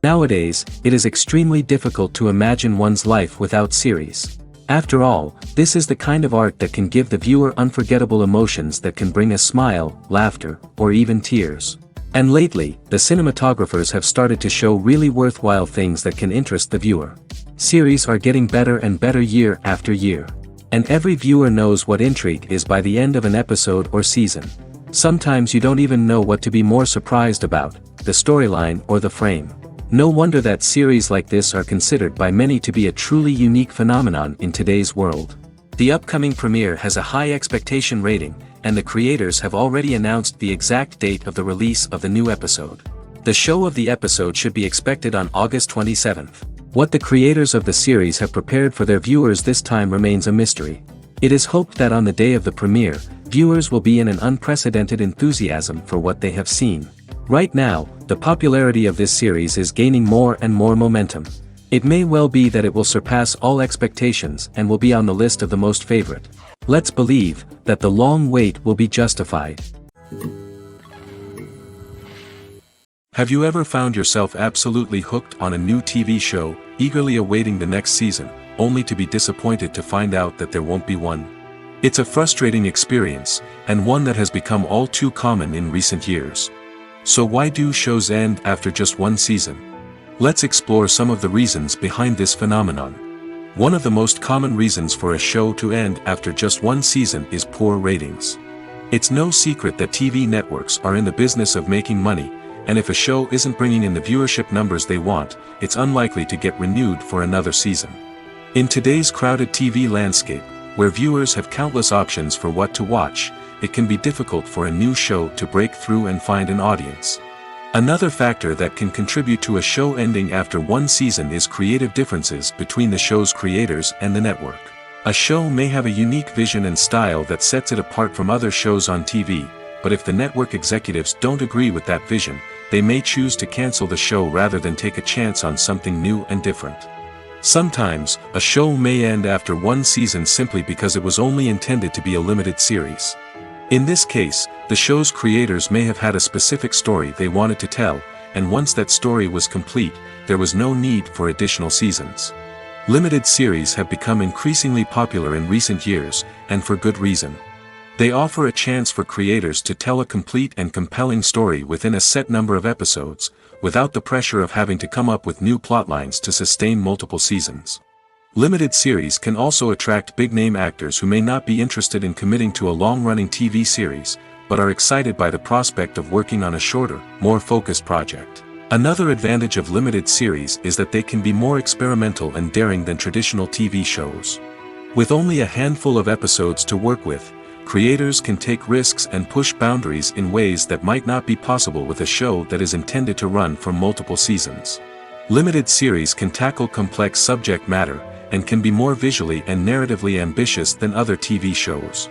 Nowadays, it is extremely difficult to imagine one's life without series. After all, this is the kind of art that can give the viewer unforgettable emotions that can bring a smile, laughter, or even tears. And lately, the cinematographers have started to show really worthwhile things that can interest the viewer. Series are getting better and better year after year. And every viewer knows what intrigue is by the end of an episode or season. Sometimes you don't even know what to be more surprised about, the storyline or the frame. No wonder that series like this are considered by many to be a truly unique phenomenon in today's world. The upcoming premiere has a high expectation rating, and the creators have already announced the exact date of the release of the new episode. The show of the episode should be expected on August 27th. What the creators of the series have prepared for their viewers this time remains a mystery. It is hoped that on the day of the premiere, viewers will be in an unprecedented enthusiasm for what they have seen. Right now, the popularity of this series is gaining more and more momentum. It may well be that it will surpass all expectations and will be on the list of the most favorite. Let's believe that the long wait will be justified. Have you ever found yourself absolutely hooked on a new TV show, eagerly awaiting the next season, only to be disappointed to find out that there won't be one? It's a frustrating experience, and one that has become all too common in recent years. So why do shows end after just one season? Let's explore some of the reasons behind this phenomenon. One of the most common reasons for a show to end after just one season is poor ratings. It's no secret that TV networks are in the business of making money, and if a show isn't bringing in the viewership numbers they want, it's unlikely to get renewed for another season. In today's crowded TV landscape, where viewers have countless options for what to watch, it can be difficult for a new show to break through and find an audience. Another factor that can contribute to a show ending after one season is creative differences between the show's creators and the network. A show may have a unique vision and style that sets it apart from other shows on TV, but if the network executives don't agree with that vision, they may choose to cancel the show rather than take a chance on something new and different. Sometimes, a show may end after one season simply because it was only intended to be a limited series. In this case, the show's creators may have had a specific story they wanted to tell, and once that story was complete, there was no need for additional seasons. Limited series have become increasingly popular in recent years, and for good reason. They offer a chance for creators to tell a complete and compelling story within a set number of episodes, without the pressure of having to come up with new plotlines to sustain multiple seasons. Limited series can also attract big-name actors who may not be interested in committing to a long-running TV series, but are excited by the prospect of working on a shorter, more focused project. Another advantage of limited series is that they can be more experimental and daring than traditional TV shows. With only a handful of episodes to work with, creators can take risks and push boundaries in ways that might not be possible with a show that is intended to run for multiple seasons. Limited series can tackle complex subject matter, and can be more visually and narratively ambitious than other TV shows.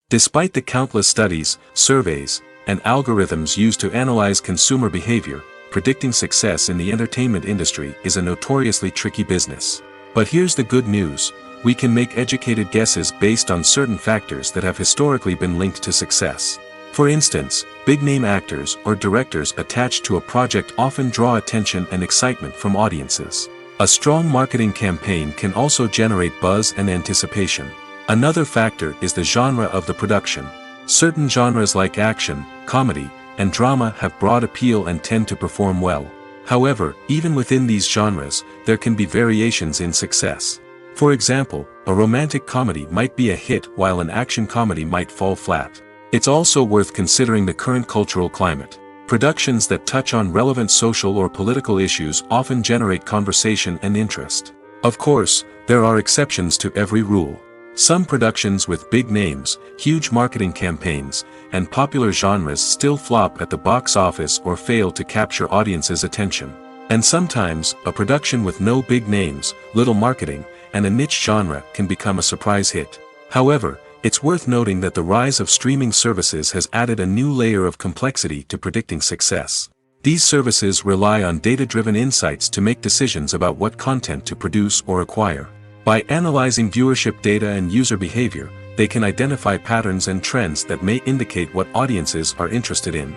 Despite the countless studies, surveys, and algorithms used to analyze consumer behavior, predicting success in the entertainment industry is a notoriously tricky business. But here's the good news: we can make educated guesses based on certain factors that have historically been linked to success. For instance, big-name actors or directors attached to a project often draw attention and excitement from audiences. A strong marketing campaign can also generate buzz and anticipation. Another factor is the genre of the production. Certain genres like action, comedy, and drama have broad appeal and tend to perform well. However, even within these genres, there can be variations in success. For example, a romantic comedy might be a hit while an action comedy might fall flat. It's also worth considering the current cultural climate. Productions that touch on relevant social or political issues often generate conversation and interest. Of course, there are exceptions to every rule. Some productions with big names, huge marketing campaigns, and popular genres still flop at the box office or fail to capture audiences' attention. And sometimes, a production with no big names, little marketing, and a niche genre can become a surprise hit. However, it's worth noting that the rise of streaming services has added a new layer of complexity to predicting success. These services rely on data-driven insights to make decisions about what content to produce or acquire. By analyzing viewership data and user behavior, they can identify patterns and trends that may indicate what audiences are interested in.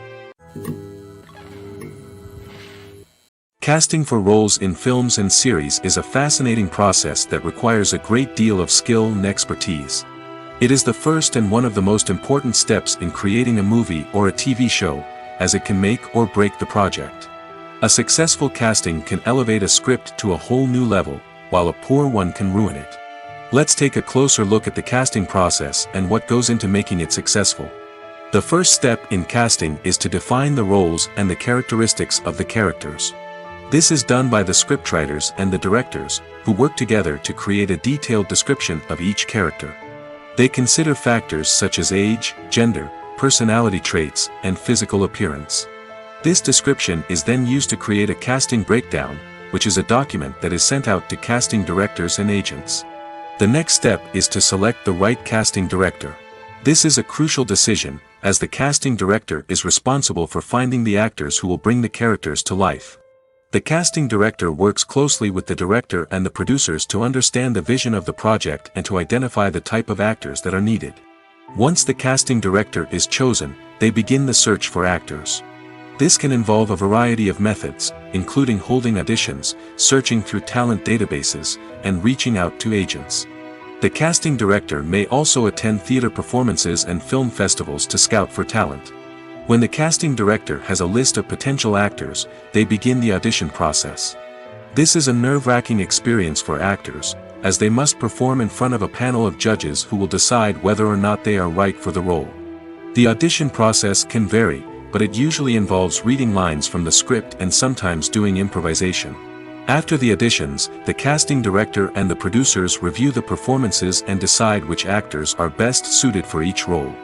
Casting for roles in films and series is a fascinating process that requires a great deal of skill and expertise. It is the first and one of the most important steps in creating a movie or a TV show, as it can make or break the project. A successful casting can elevate a script to a whole new level, while a poor one can ruin it. Let's take a closer look at the casting process and what goes into making it successful. The first step in casting is to define the roles and the characteristics of the characters. This is done by the scriptwriters and the directors, who work together to create a detailed description of each character. They consider factors such as age, gender, personality traits, and physical appearance. This description is then used to create a casting breakdown, which is a document that is sent out to casting directors and agents. The next step is to select the right casting director. This is a crucial decision, as the casting director is responsible for finding the actors who will bring the characters to life. The casting director works closely with the director and the producers to understand the vision of the project and to identify the type of actors that are needed. Once the casting director is chosen, they begin the search for actors. This can involve a variety of methods, including holding auditions, searching through talent databases, and reaching out to agents. The casting director may also attend theater performances and film festivals to scout for talent. When the casting director has a list of potential actors, they begin the audition process. This is a nerve-wracking experience for actors, as they must perform in front of a panel of judges who will decide whether or not they are right for the role. The audition process can vary, but it usually involves reading lines from the script and sometimes doing improvisation. After the auditions, the casting director and the producers review the performances and decide which actors are best suited for each role.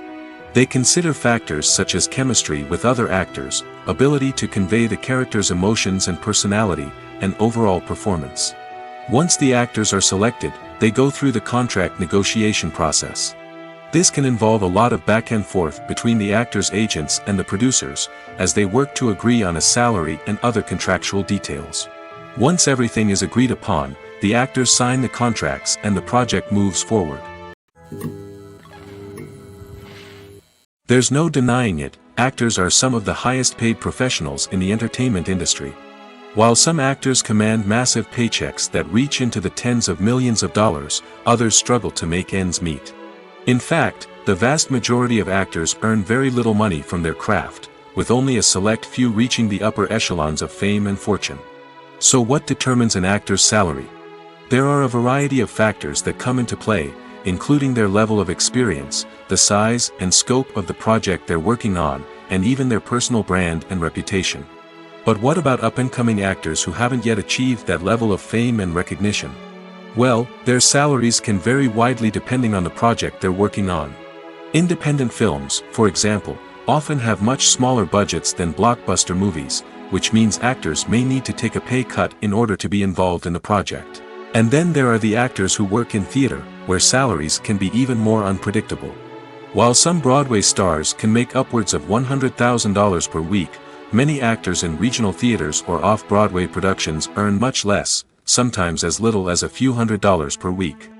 They consider factors such as chemistry with other actors, ability to convey the character's emotions and personality, and overall performance. Once the actors are selected, they go through the contract negotiation process. This can involve a lot of back and forth between the actors' agents and the producers, as they work to agree on a salary and other contractual details. Once everything is agreed upon, the actors sign the contracts and the project moves forward. There's no denying it, actors are some of the highest paid professionals in the entertainment industry. While some actors command massive paychecks that reach into the tens of millions of dollars, others struggle to make ends meet. In fact, the vast majority of actors earn very little money from their craft, with only a select few reaching the upper echelons of fame and fortune. So what determines an actor's salary? There are a variety of factors that come into play, including their level of experience, the size and scope of the project they're working on, and even their personal brand and reputation. But what about up-and-coming actors who haven't yet achieved that level of fame and recognition? Well, their salaries can vary widely depending on the project they're working on. Independent films, for example, often have much smaller budgets than blockbuster movies, which means actors may need to take a pay cut in order to be involved in the project. And then there are the actors who work in theater, where salaries can be even more unpredictable. While some Broadway stars can make upwards of $100,000 per week, many actors in regional theaters or off-Broadway productions earn much less, sometimes as little as a few $100s per week.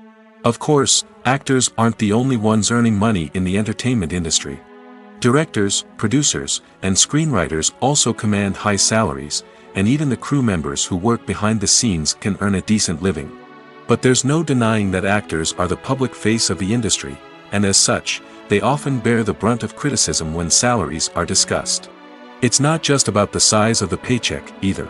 Of course, actors aren't the only ones earning money in the entertainment industry. Directors, producers, and screenwriters also command high salaries, and even the crew members who work behind the scenes can earn a decent living. But there's no denying that actors are the public face of the industry, and as such, they often bear the brunt of criticism when salaries are discussed. It's not just about the size of the paycheck, either.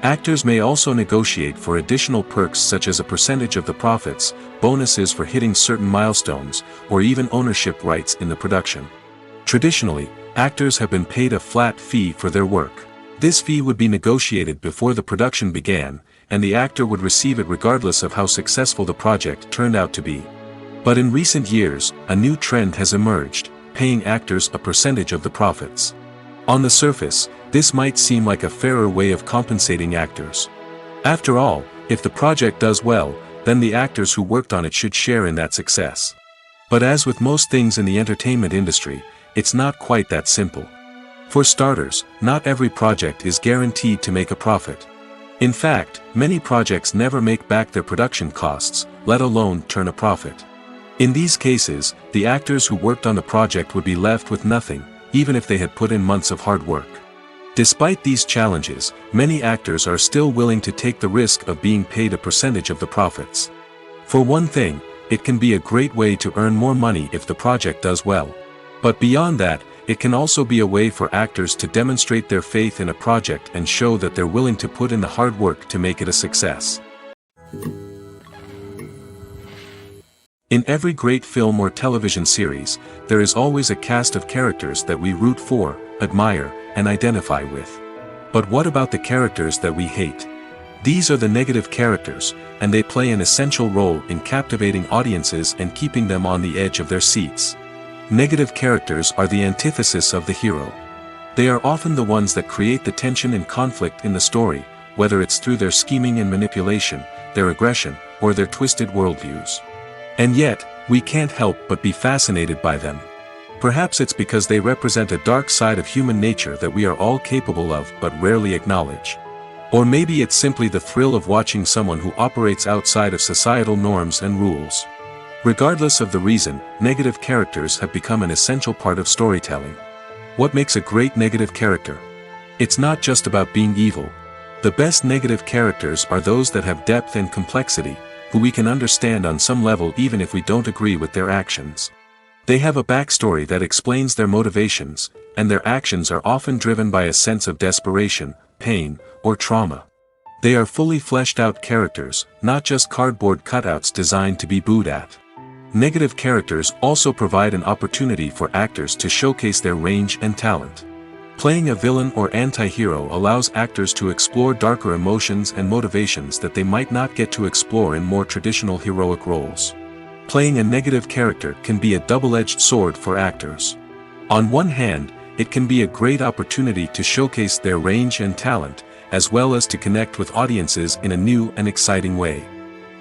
Actors may also negotiate for additional perks such as a percentage of the profits, bonuses for hitting certain milestones, or even ownership rights in the production. Traditionally, actors have been paid a flat fee for their work. This fee would be negotiated before the production began, and the actor would receive it regardless of how successful the project turned out to be. But in recent years, a new trend has emerged, paying actors a percentage of the profits. On the surface, this might seem like a fairer way of compensating actors. After all, if the project does well, then the actors who worked on it should share in that success. But as with most things in the entertainment industry, it's not quite that simple. For starters, not every project is guaranteed to make a profit. In fact, many projects never make back their production costs, let alone turn a profit. In these cases, the actors who worked on the project would be left with nothing, even if they had put in months of hard work. Despite these challenges, many actors are still willing to take the risk of being paid a percentage of the profits. For one thing, it can be a great way to earn more money if the project does well. But beyond that, it can also be a way for actors to demonstrate their faith in a project and show that they're willing to put in the hard work to make it a success. In every great film or television series, there is always a cast of characters that we root for, admire, and identify with. But what about the characters that we hate? These are the negative characters, and they play an essential role in captivating audiences and keeping them on the edge of their seats. Negative characters are the antithesis of the hero. They are often the ones that create the tension and conflict in the story, whether it's through their scheming and manipulation, their aggression, or their twisted worldviews. And yet, we can't help but be fascinated by them. Perhaps it's because they represent a dark side of human nature that we are all capable of but rarely acknowledge. Or maybe it's simply the thrill of watching someone who operates outside of societal norms and rules. Regardless of the reason, negative characters have become an essential part of storytelling. What makes a great negative character? It's not just about being evil. The best negative characters are those that have depth and complexity, who we can understand on some level even if we don't agree with their actions. They have a backstory that explains their motivations, and their actions are often driven by a sense of desperation, pain, or trauma. They are fully fleshed out characters, not just cardboard cutouts designed to be booed at. Negative characters also provide an opportunity for actors to showcase their range and talent. Playing a villain or anti-hero allows actors to explore darker emotions and motivations that they might not get to explore in more traditional heroic roles. Playing a negative character can be a double-edged sword for actors. On one hand, it can be a great opportunity to showcase their range and talent, as well as to connect with audiences in a new and exciting way.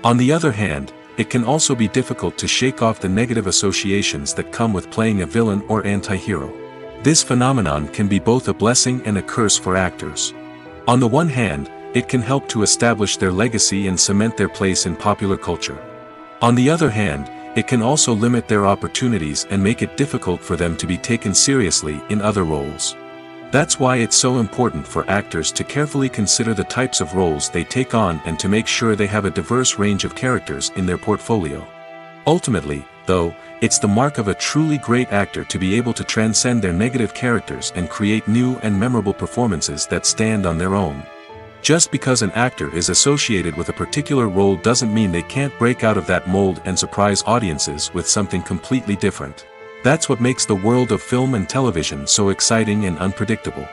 On the other hand, it can also be difficult to shake off the negative associations that come with playing a villain or anti-hero. This phenomenon can be both a blessing and a curse for actors. On the one hand, it can help to establish their legacy and cement their place in popular culture. On the other hand, it can also limit their opportunities and make it difficult for them to be taken seriously in other roles. That's why it's so important for actors to carefully consider the types of roles they take on and to make sure they have a diverse range of characters in their portfolio. Ultimately, though, it's the mark of a truly great actor to be able to transcend their negative characters and create new and memorable performances that stand on their own. Just because an actor is associated with a particular role doesn't mean they can't break out of that mold and surprise audiences with something completely different. That's what makes the world of film and television so exciting and unpredictable.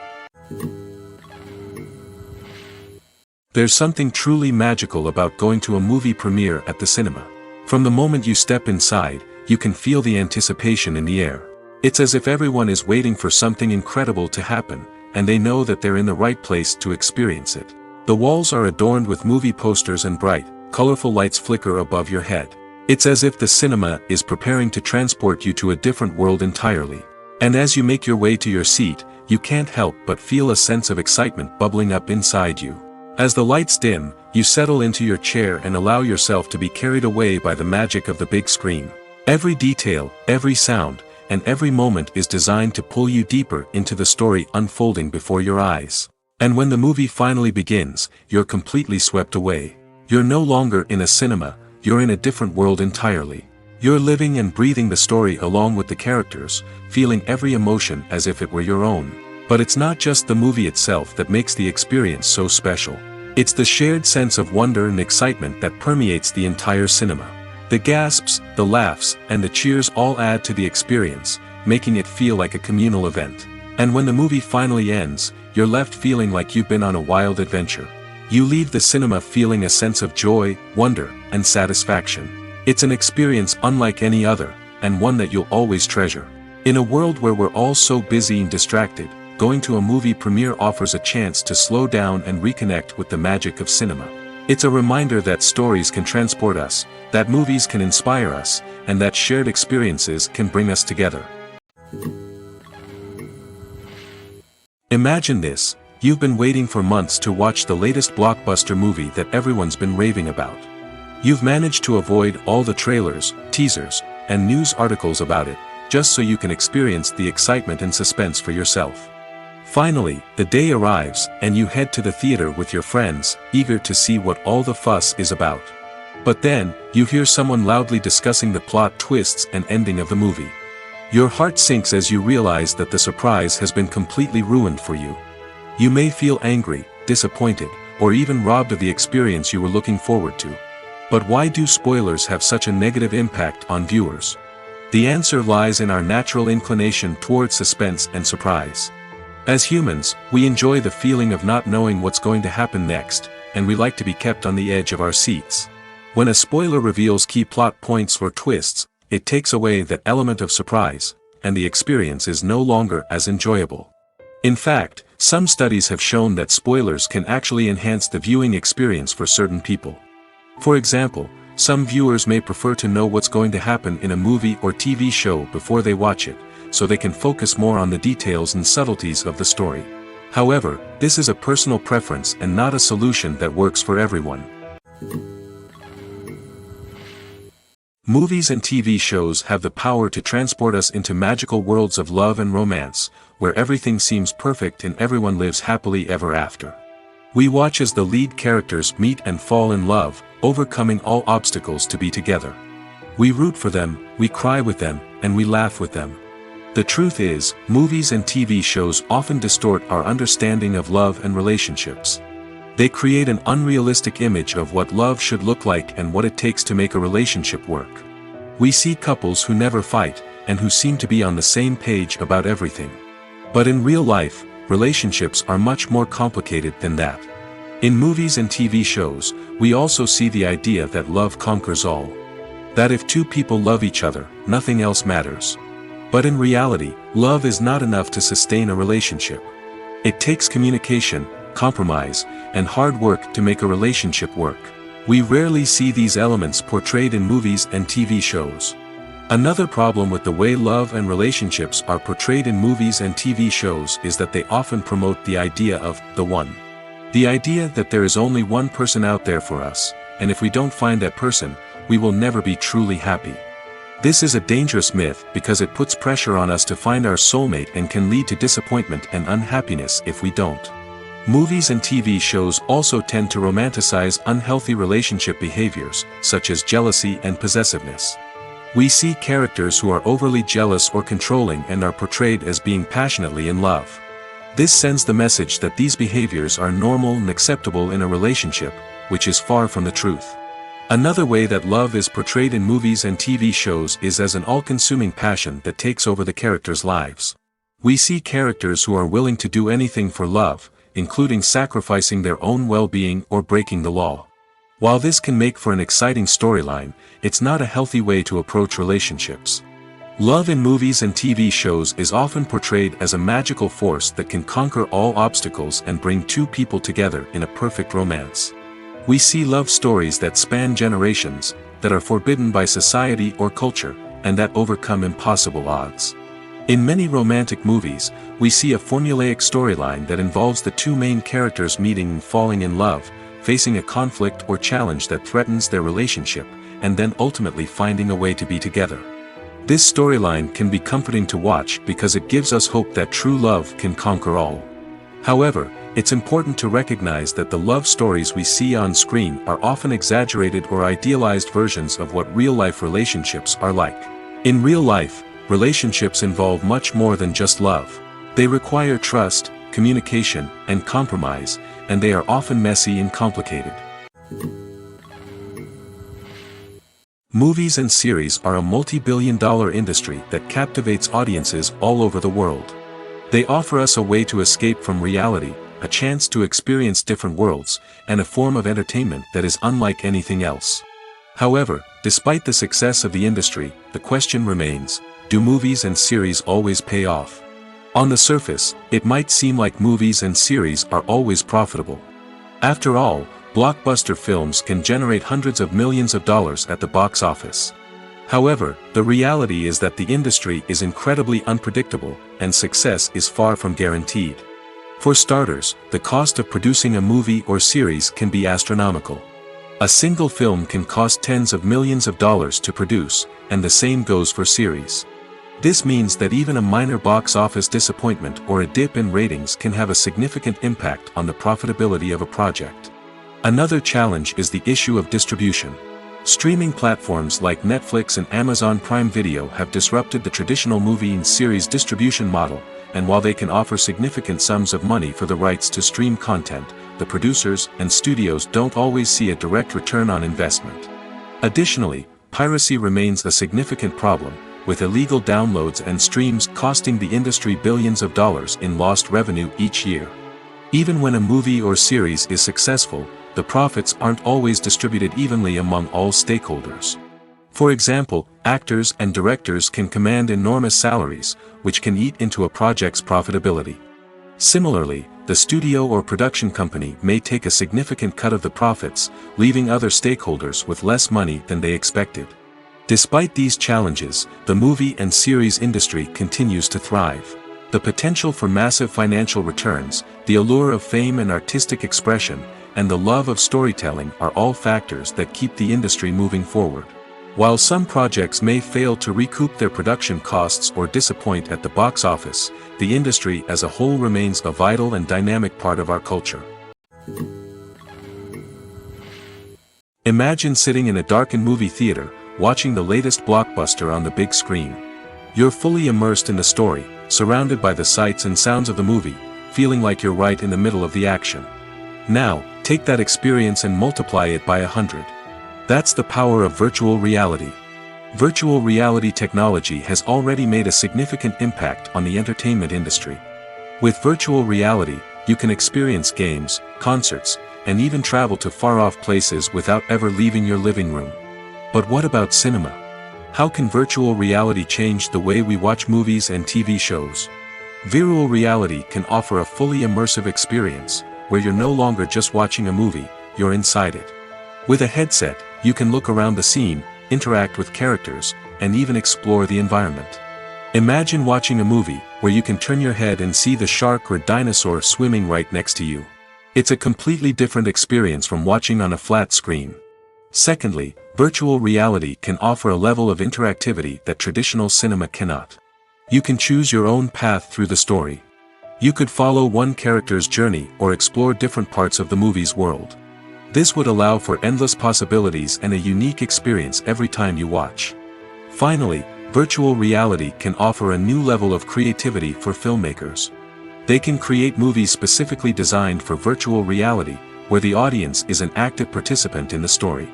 There's something truly magical about going to a movie premiere at the cinema. From the moment you step inside, you can feel the anticipation in the air. It's as if everyone is waiting for something incredible to happen, and they know that they're in the right place to experience it. The walls are adorned with movie posters and bright, colorful lights flicker above your head. It's as if the cinema is preparing to transport you to a different world entirely. And as you make your way to your seat, you can't help but feel a sense of excitement bubbling up inside you. As the lights dim, you settle into your chair and allow yourself to be carried away by the magic of the big screen. Every detail, every sound, and every moment is designed to pull you deeper into the story unfolding before your eyes. And when the movie finally begins, you're completely swept away. You're no longer in a cinema. You're in a different world entirely. You're living and breathing the story along with the characters, feeling every emotion as if it were your own. But it's not just the movie itself that makes the experience so special. It's the shared sense of wonder and excitement that permeates the entire cinema. The gasps, the laughs, and the cheers all add to the experience, making it feel like a communal event. And when the movie finally ends, you're left feeling like you've been on a wild adventure. You leave the cinema feeling a sense of joy, wonder, and satisfaction. It's an experience unlike any other, and one that you'll always treasure. In a world where we're all so busy and distracted, going to a movie premiere offers a chance to slow down and reconnect with the magic of cinema. It's a reminder that stories can transport us, that movies can inspire us, and that shared experiences can bring us together. Imagine this. You've been waiting for months to watch the latest blockbuster movie that everyone's been raving about. You've managed to avoid all the trailers, teasers, and news articles about it, just so you can experience the excitement and suspense for yourself. Finally, the day arrives, and you head to the theater with your friends, eager to see what all the fuss is about. But then, you hear someone loudly discussing the plot twists and ending of the movie. Your heart sinks as you realize that the surprise has been completely ruined for you. You may feel angry, disappointed, or even robbed of the experience you were looking forward to. But why do spoilers have such a negative impact on viewers? The answer lies in our natural inclination towards suspense and surprise. As humans, we enjoy the feeling of not knowing what's going to happen next, and we like to be kept on the edge of our seats. When a spoiler reveals key plot points or twists, it takes away that element of surprise, and the experience is no longer as enjoyable. In fact, some studies have shown that spoilers can actually enhance the viewing experience for certain people. For example, some viewers may prefer to know what's going to happen in a movie or TV show before they watch it, so they can focus more on the details and subtleties of the story. However, this is a personal preference and not a solution that works for everyone. Movies and TV shows have the power to transport us into magical worlds of love and romance, where everything seems perfect and everyone lives happily ever after. We watch as the lead characters meet and fall in love, overcoming all obstacles to be together. We root for them, we cry with them, and we laugh with them. The truth is, movies and TV shows often distort our understanding of love and relationships. They create an unrealistic image of what love should look like and what it takes to make a relationship work. We see couples who never fight, and who seem to be on the same page about everything. But in real life, relationships are much more complicated than that. In movies and TV shows, we also see the idea that love conquers all. That if two people love each other, nothing else matters. But in reality, love is not enough to sustain a relationship. It takes communication, compromise, and hard work to make a relationship work. We rarely see these elements portrayed in movies and TV shows. Another problem with the way love and relationships are portrayed in movies and TV shows is that they often promote the idea of the one. The idea that there is only one person out there for us, and if we don't find that person, we will never be truly happy. This is a dangerous myth because it puts pressure on us to find our soulmate and can lead to disappointment and unhappiness if we don't. Movies and TV shows also tend to romanticize unhealthy relationship behaviors, such as jealousy and possessiveness. We see characters who are overly jealous or controlling and are portrayed as being passionately in love. This sends the message that these behaviors are normal and acceptable in a relationship, which is far from the truth. Another way that love is portrayed in movies and TV shows is as an all-consuming passion that takes over the characters' lives. We see characters who are willing to do anything for love, including sacrificing their own well-being or breaking the law. While this can make for an exciting storyline, it's not a healthy way to approach relationships. Love in movies and TV shows is often portrayed as a magical force that can conquer all obstacles and bring two people together in a perfect romance. We see love stories that span generations, that are forbidden by society or culture, and that overcome impossible odds. In many romantic movies, we see a formulaic storyline that involves the two main characters meeting and falling in love, facing a conflict or challenge that threatens their relationship, and then ultimately finding a way to be together. This storyline can be comforting to watch because it gives us hope that true love can conquer all. However, it's important to recognize that the love stories we see on screen are often exaggerated or idealized versions of what real-life relationships are like. In real life, relationships involve much more than just love. They require trust, communication, and compromise, and they are often messy and complicated. Movies and series are a multi-billion-dollar industry that captivates audiences all over the world. They offer us a way to escape from reality, a chance to experience different worlds, and a form of entertainment that is unlike anything else. However, despite the success of the industry, the question remains, do movies and series always pay off? On the surface, it might seem like movies and series are always profitable. After all, blockbuster films can generate hundreds of millions of dollars at the box office. However, the reality is that the industry is incredibly unpredictable, and success is far from guaranteed. For starters, the cost of producing a movie or series can be astronomical. A single film can cost tens of millions of dollars to produce, and the same goes for series. This means that even a minor box office disappointment or a dip in ratings can have a significant impact on the profitability of a project. Another challenge is the issue of distribution. Streaming platforms like Netflix and Amazon Prime Video have disrupted the traditional movie and series distribution model, and while they can offer significant sums of money for the rights to stream content, the producers and studios don't always see a direct return on investment. Additionally, piracy remains a significant problem, with illegal downloads and streams costing the industry billions of dollars in lost revenue each year. Even when a movie or series is successful, the profits aren't always distributed evenly among all stakeholders. For example, actors and directors can command enormous salaries, which can eat into a project's profitability. Similarly, the studio or production company may take a significant cut of the profits, leaving other stakeholders with less money than they expected. Despite these challenges, the movie and series industry continues to thrive. The potential for massive financial returns, the allure of fame and artistic expression, and the love of storytelling are all factors that keep the industry moving forward. While some projects may fail to recoup their production costs or disappoint at the box office, the industry as a whole remains a vital and dynamic part of our culture. Imagine sitting in a darkened movie theater, watching the latest blockbuster on the big screen. You're fully immersed in the story, surrounded by the sights and sounds of the movie, feeling like you're right in the middle of the action. Now, take that experience and multiply it by 100. That's the power of virtual reality. Virtual reality technology has already made a significant impact on the entertainment industry. With virtual reality, you can experience games, concerts, and even travel to far-off places without ever leaving your living room. But what about cinema? How can virtual reality change the way we watch movies and TV shows? Virtual reality can offer a fully immersive experience, where you're no longer just watching a movie, you're inside it. With a headset, you can look around the scene, interact with characters, and even explore the environment. Imagine watching a movie where you can turn your head and see the shark or dinosaur swimming right next to you. It's a completely different experience from watching on a flat screen. Secondly, virtual reality can offer a level of interactivity that traditional cinema cannot. You can choose your own path through the story. You could follow one character's journey or explore different parts of the movie's world. This would allow for endless possibilities and a unique experience every time you watch. Finally, virtual reality can offer a new level of creativity for filmmakers. They can create movies specifically designed for virtual reality, where the audience is an active participant in the story.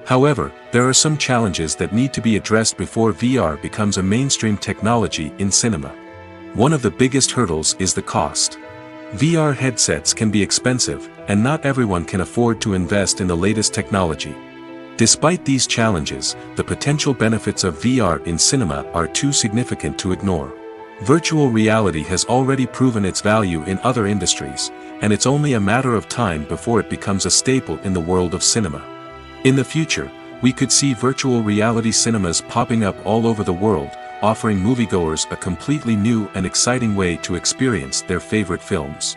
However, there are some challenges that need to be addressed before VR becomes a mainstream technology in cinema. One of the biggest hurdles is the cost. VR headsets can be expensive, and not everyone can afford to invest in the latest technology. Despite these challenges, the potential benefits of VR in cinema are too significant to ignore. Virtual reality has already proven its value in other industries, and it's only a matter of time before it becomes a staple in the world of cinema. In the future, we could see virtual reality cinemas popping up all over the world, offering moviegoers a completely new and exciting way to experience their favorite films.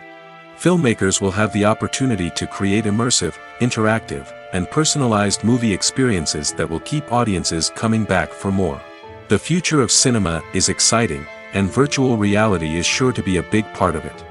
Filmmakers will have the opportunity to create immersive, interactive, and personalized movie experiences that will keep audiences coming back for more. The future of cinema is exciting, and virtual reality is sure to be a big part of it.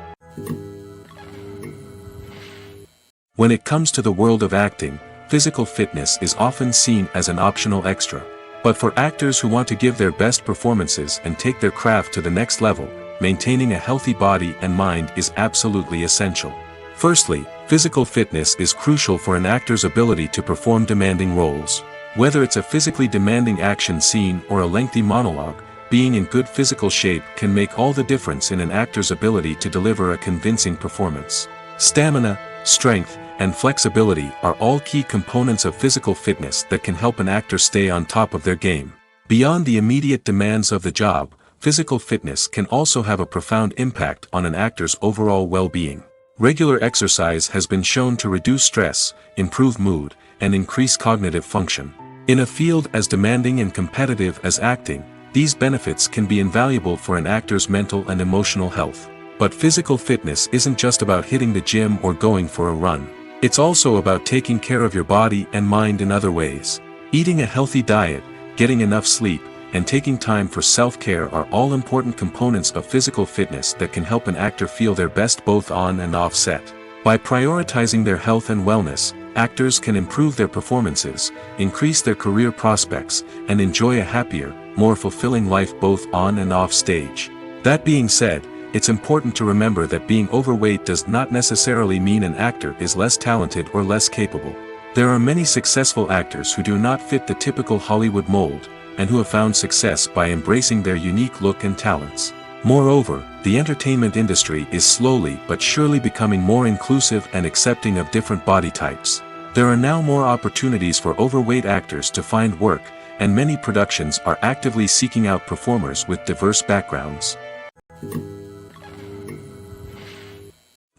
When it comes to the world of acting, physical fitness is often seen as an optional extra. But for actors who want to give their best performances and take their craft to the next level, maintaining a healthy body and mind is absolutely essential. Firstly, physical fitness is crucial for an actor's ability to perform demanding roles. Whether it's a physically demanding action scene or a lengthy monologue, being in good physical shape can make all the difference in an actor's ability to deliver a convincing performance. Stamina, strength, and flexibility are all key components of physical fitness that can help an actor stay on top of their game. Beyond the immediate demands of the job, physical fitness can also have a profound impact on an actor's overall well-being. Regular exercise has been shown to reduce stress, improve mood, and increase cognitive function. In a field as demanding and competitive as acting, these benefits can be invaluable for an actor's mental and emotional health. But physical fitness isn't just about hitting the gym or going for a run. It's also about taking care of your body and mind in other ways. Eating a healthy diet, getting enough sleep, and taking time for self-care are all important components of physical fitness that can help an actor feel their best both on and off set. By prioritizing their health and wellness, actors can improve their performances, increase their career prospects, and enjoy a happier, more fulfilling life both on and off stage. That being said, it's important to remember that being overweight does not necessarily mean an actor is less talented or less capable. There are many successful actors who do not fit the typical Hollywood mold, and who have found success by embracing their unique look and talents. Moreover, the entertainment industry is slowly but surely becoming more inclusive and accepting of different body types. There are now more opportunities for overweight actors to find work, and many productions are actively seeking out performers with diverse backgrounds.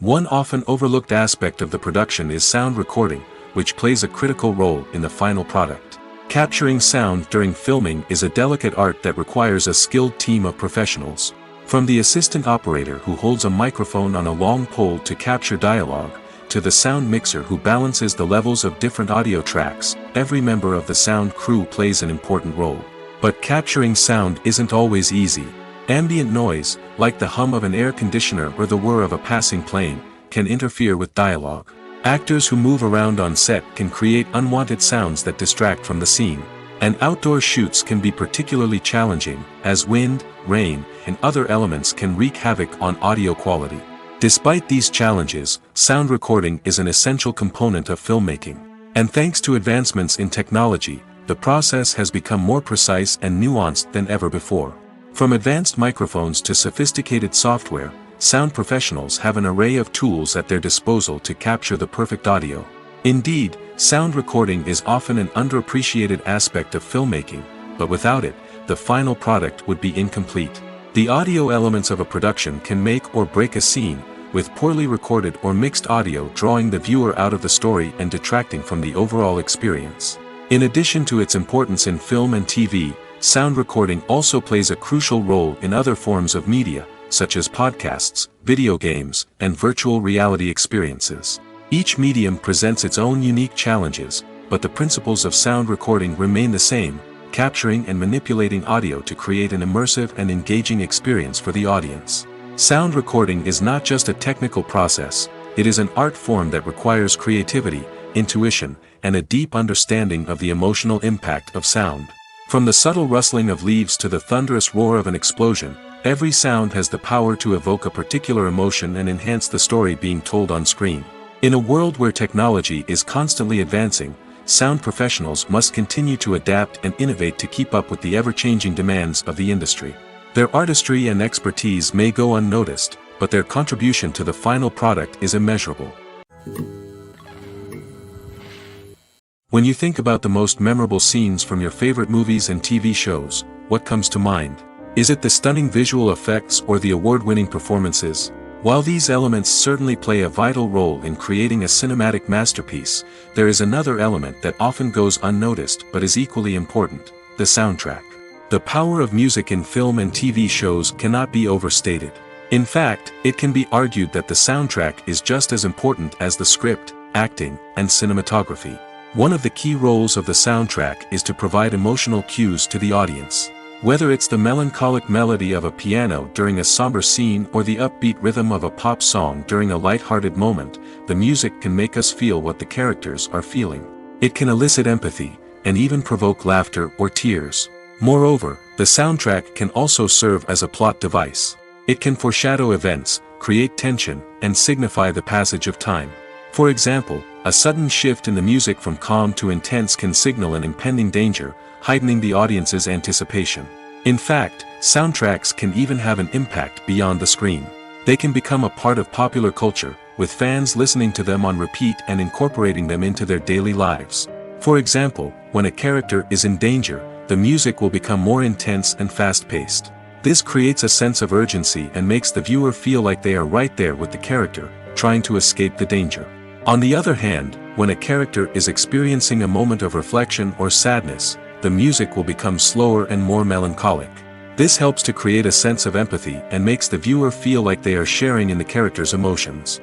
One often overlooked aspect of the production is sound recording, which plays a critical role in the final product. Capturing sound during filming is a delicate art that requires a skilled team of professionals. From the assistant operator who holds a microphone on a long pole to capture dialogue, to the sound mixer who balances the levels of different audio tracks, every member of the sound crew plays an important role. But capturing sound isn't always easy. Ambient noise, like the hum of an air conditioner or the whir of a passing plane, can interfere with dialogue. Actors who move around on set can create unwanted sounds that distract from the scene. And outdoor shoots can be particularly challenging, as wind, rain, and other elements can wreak havoc on audio quality. Despite these challenges, sound recording is an essential component of filmmaking. And thanks to advancements in technology, the process has become more precise and nuanced than ever before. From advanced microphones to sophisticated software, sound professionals have an array of tools at their disposal to capture the perfect audio. Indeed, sound recording is often an underappreciated aspect of filmmaking, but without it, the final product would be incomplete. The audio elements of a production can make or break a scene, with poorly recorded or mixed audio drawing the viewer out of the story and detracting from the overall experience. In addition to its importance in film and TV, sound recording also plays a crucial role in other forms of media, such as podcasts, video games, and virtual reality experiences. Each medium presents its own unique challenges, but the principles of sound recording remain the same, capturing and manipulating audio to create an immersive and engaging experience for the audience. Sound recording is not just a technical process, it is an art form that requires creativity, intuition, and a deep understanding of the emotional impact of sound. From the subtle rustling of leaves to the thunderous roar of an explosion, every sound has the power to evoke a particular emotion and enhance the story being told on screen. In a world where technology is constantly advancing, sound professionals must continue to adapt and innovate to keep up with the ever-changing demands of the industry. Their artistry and expertise may go unnoticed, but their contribution to the final product is immeasurable. When you think about the most memorable scenes from your favorite movies and TV shows, what comes to mind? Is it the stunning visual effects or the award-winning performances? While these elements certainly play a vital role in creating a cinematic masterpiece, there is another element that often goes unnoticed but is equally important: the soundtrack. The power of music in film and TV shows cannot be overstated. In fact, it can be argued that the soundtrack is just as important as the script, acting, and cinematography. One of the key roles of the soundtrack is to provide emotional cues to the audience. Whether it's the melancholic melody of a piano during a somber scene or the upbeat rhythm of a pop song during a light-hearted moment, the music can make us feel what the characters are feeling. It can elicit empathy, and even provoke laughter or tears. Moreover, the soundtrack can also serve as a plot device. It can foreshadow events, create tension, and signify the passage of time. For example, a sudden shift in the music from calm to intense can signal an impending danger, heightening the audience's anticipation. In fact, soundtracks can even have an impact beyond the screen. They can become a part of popular culture, with fans listening to them on repeat and incorporating them into their daily lives. For example, when a character is in danger, the music will become more intense and fast-paced. This creates a sense of urgency and makes the viewer feel like they are right there with the character, trying to escape the danger. On the other hand, when a character is experiencing a moment of reflection or sadness, the music will become slower and more melancholic. This helps to create a sense of empathy and makes the viewer feel like they are sharing in the character's emotions.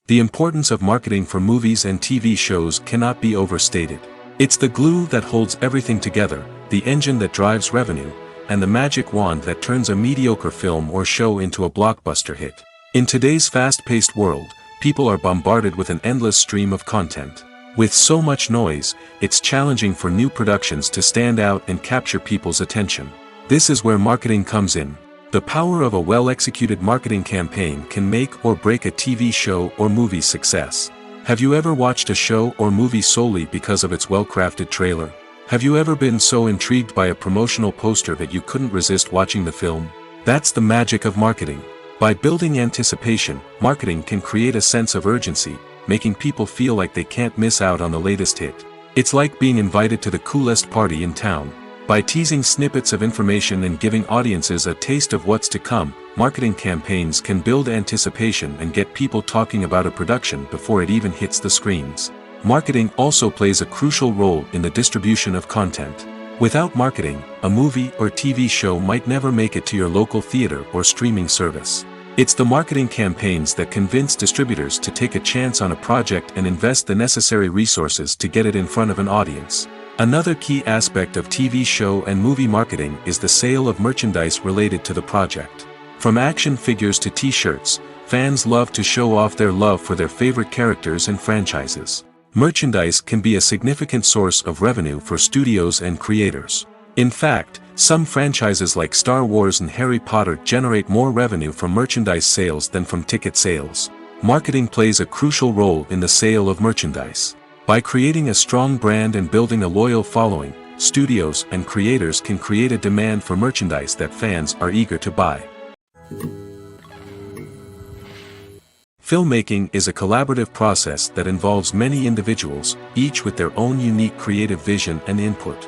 The importance of marketing for movies and TV shows cannot be overstated. It's the glue that holds everything together, the engine that drives revenue, and the magic wand that turns a mediocre film or show into a blockbuster hit. In today's fast-paced world, people are bombarded with an endless stream of content. With so much noise, it's challenging for new productions to stand out and capture people's attention. This is where marketing comes in. The power of a well-executed marketing campaign can make or break a TV show or movie's success. Have you ever watched a show or movie solely because of its well-crafted trailer? Have you ever been so intrigued by a promotional poster that you couldn't resist watching the film? That's the magic of marketing. By building anticipation, marketing can create a sense of urgency, making people feel like they can't miss out on the latest hit. It's like being invited to the coolest party in town. By teasing snippets of information and giving audiences a taste of what's to come, marketing campaigns can build anticipation and get people talking about a production before it even hits the screens. Marketing also plays a crucial role in the distribution of content. Without marketing, a movie or TV show might never make it to your local theater or streaming service. It's the marketing campaigns that convince distributors to take a chance on a project and invest the necessary resources to get it in front of an audience. Another key aspect of TV show and movie marketing is the sale of merchandise related to the project. From action figures to t-shirts, fans love to show off their love for their favorite characters and franchises. Merchandise can be a significant source of revenue for studios and creators. In fact, some franchises like Star Wars and Harry Potter generate more revenue from merchandise sales than from ticket sales. Marketing plays a crucial role in the sale of merchandise. By creating a strong brand and building a loyal following, studios and creators can create a demand for merchandise that fans are eager to buy. Filmmaking is a collaborative process that involves many individuals, each with their own unique creative vision and input.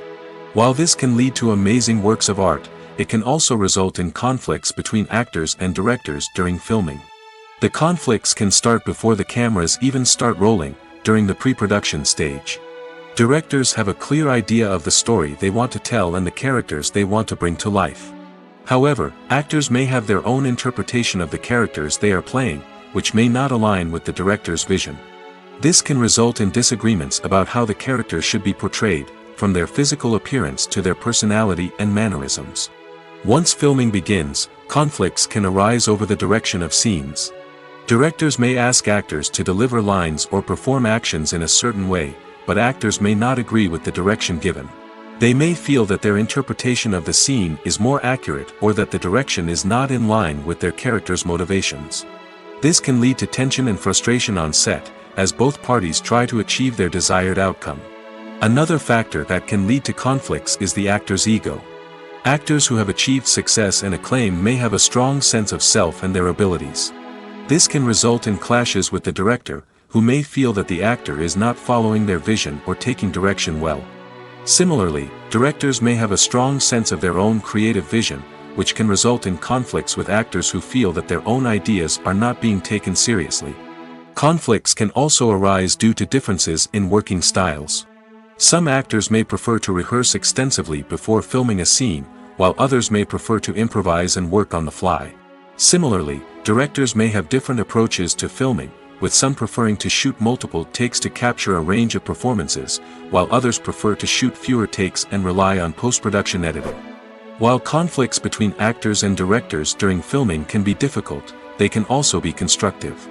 While this can lead to amazing works of art, it can also result in conflicts between actors and directors during filming. The conflicts can start before the cameras even start rolling, during the pre-production stage. Directors have a clear idea of the story they want to tell and the characters they want to bring to life. However, actors may have their own interpretation of the characters they are playing, which may not align with the director's vision. This can result in disagreements about how the characters should be portrayed, from their physical appearance to their personality and mannerisms. Once filming begins, conflicts can arise over the direction of scenes. Directors may ask actors to deliver lines or perform actions in a certain way, but actors may not agree with the direction given. They may feel that their interpretation of the scene is more accurate or that the direction is not in line with their character's motivations. This can lead to tension and frustration on set, as both parties try to achieve their desired outcome. Another factor that can lead to conflicts is the actor's ego. Actors who have achieved success and acclaim may have a strong sense of self and their abilities. This can result in clashes with the director, who may feel that the actor is not following their vision or taking direction well. Similarly, directors may have a strong sense of their own creative vision, which can result in conflicts with actors who feel that their own ideas are not being taken seriously. Conflicts can also arise due to differences in working styles. Some actors may prefer to rehearse extensively before filming a scene, while others may prefer to improvise and work on the fly. Similarly, directors may have different approaches to filming, with some preferring to shoot multiple takes to capture a range of performances, while others prefer to shoot fewer takes and rely on post-production editing. While conflicts between actors and directors during filming can be difficult, they can also be constructive.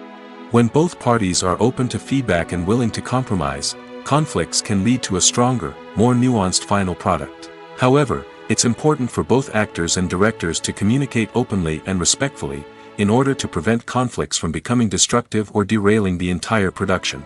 When both parties are open to feedback and willing to compromise, conflicts can lead to a stronger, more nuanced final product. However, it's important for both actors and directors to communicate openly and respectfully, in order to prevent conflicts from becoming destructive or derailing the entire production.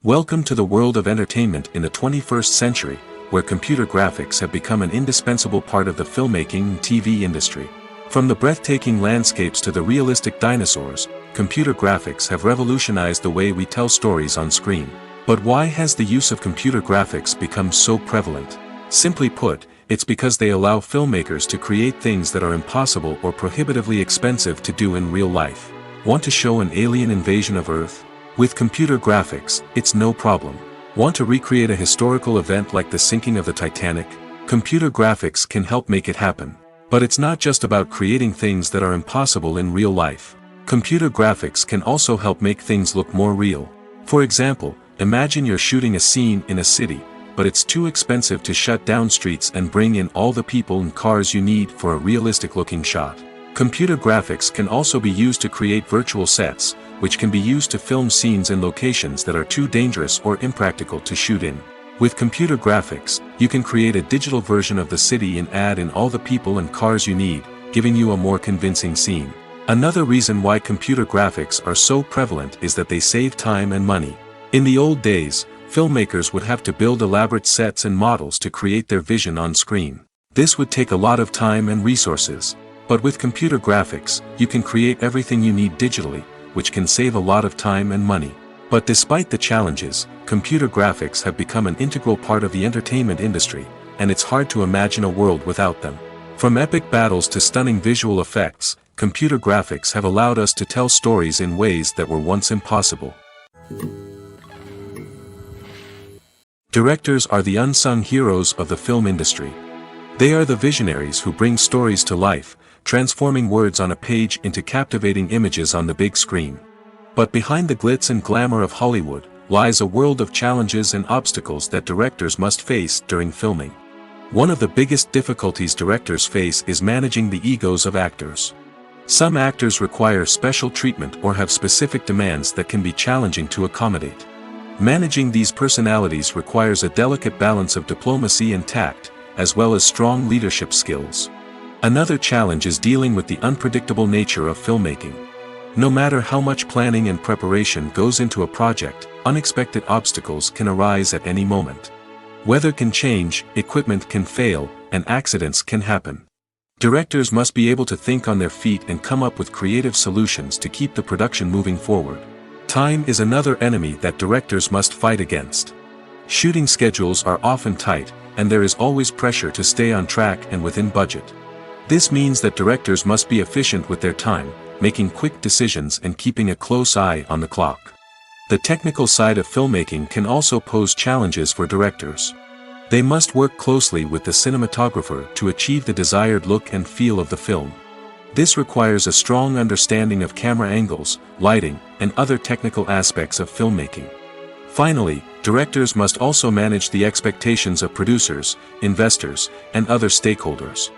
Welcome to the world of entertainment in the 21st century, where computer graphics have become an indispensable part of the filmmaking and TV industry. From the breathtaking landscapes to the realistic dinosaurs, computer graphics have revolutionized the way we tell stories on screen. But why has the use of computer graphics become so prevalent? Simply put, it's because they allow filmmakers to create things that are impossible or prohibitively expensive to do in real life. Want to show an alien invasion of Earth? With computer graphics, it's no problem. Want to recreate a historical event like the sinking of the Titanic? Computer graphics can help make it happen. But it's not just about creating things that are impossible in real life. Computer graphics can also help make things look more real. For example, Imagine you're shooting a scene in a city, but it's too expensive to shut down streets and bring in all the people and cars you need for a realistic-looking shot. Computer graphics can also be used to create virtual sets, which can be used to film scenes in locations that are too dangerous or impractical to shoot in. With computer graphics, you can create a digital version of the city and add in all the people and cars you need, giving you a more convincing scene. Another reason why computer graphics are so prevalent is that they save time and money. In the old days, filmmakers would have to build elaborate sets and models to create their vision on screen. This would take a lot of time and resources. But with computer graphics, you can create everything you need digitally, which can save a lot of time and money. But despite the challenges, computer graphics have become an integral part of the entertainment industry, and it's hard to imagine a world without them. From epic battles to stunning visual effects, computer graphics have allowed us to tell stories in ways that were once impossible. Directors are the unsung heroes of the film industry. They are the visionaries who bring stories to life, transforming words on a page into captivating images on the big screen. But behind the glitz and glamour of Hollywood, lies a world of challenges and obstacles that directors must face during filming. One of the biggest difficulties directors face is managing the egos of actors. Some actors require special treatment or have specific demands that can be challenging to accommodate. Managing these personalities requires a delicate balance of diplomacy and tact, as well as strong leadership skills. Another challenge is dealing with the unpredictable nature of filmmaking. No matter how much planning and preparation goes into a project, unexpected obstacles can arise at any moment. Weather can change, equipment can fail, and accidents can happen. Directors must be able to think on their feet and come up with creative solutions to keep the production moving forward. Time is another enemy that directors must fight against. Shooting schedules are often tight, and there is always pressure to stay on track and within budget. This means that directors must be efficient with their time, making quick decisions and keeping a close eye on the clock. The technical side of filmmaking can also pose challenges for directors. They must work closely with the cinematographer to achieve the desired look and feel of the film. This requires a strong understanding of camera angles, lighting, and other technical aspects of filmmaking. Finally, directors must also manage the expectations of producers, investors, and other stakeholders.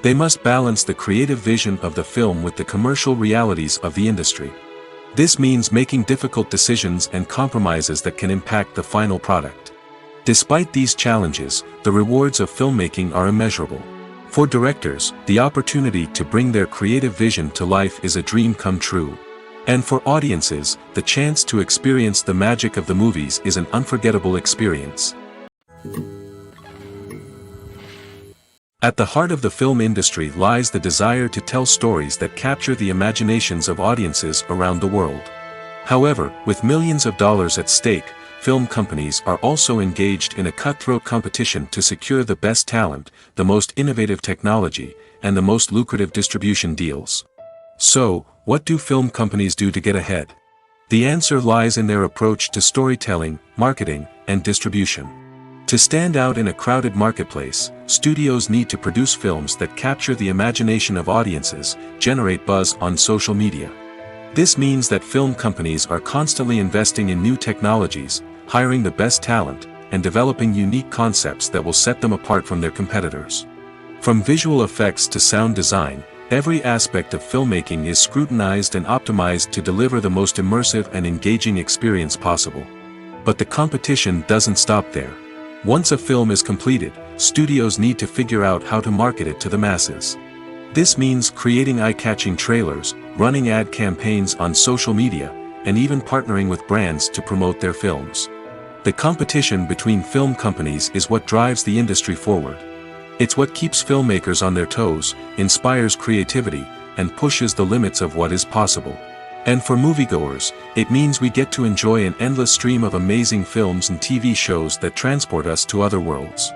They must balance the creative vision of the film with the commercial realities of the industry. This means making difficult decisions and compromises that can impact the final product. Despite these challenges, the rewards of filmmaking are immeasurable. For directors, the opportunity to bring their creative vision to life is a dream come true. And for audiences, the chance to experience the magic of the movies is an unforgettable experience. At the heart of the film industry lies the desire to tell stories that capture the imaginations of audiences around the world. However, with millions of dollars at stake, film companies are also engaged in a cutthroat competition to secure the best talent, the most innovative technology, and the most lucrative distribution deals. So, what do film companies do to get ahead? The answer lies in their approach to storytelling, marketing, and distribution. To stand out in a crowded marketplace, studios need to produce films that capture the imagination of audiences, generate buzz on social media. This means that film companies are constantly investing in new technologies, hiring the best talent, and developing unique concepts that will set them apart from their competitors. From visual effects to sound design, every aspect of filmmaking is scrutinized and optimized to deliver the most immersive and engaging experience possible. But the competition doesn't stop there. Once a film is completed, studios need to figure out how to market it to the masses. This means creating eye-catching trailers, running ad campaigns on social media, and even partnering with brands to promote their films. The competition between film companies is what drives the industry forward. It's what keeps filmmakers on their toes, inspires creativity, and pushes the limits of what is possible. And for moviegoers, it means we get to enjoy an endless stream of amazing films and TV shows that transport us to other worlds.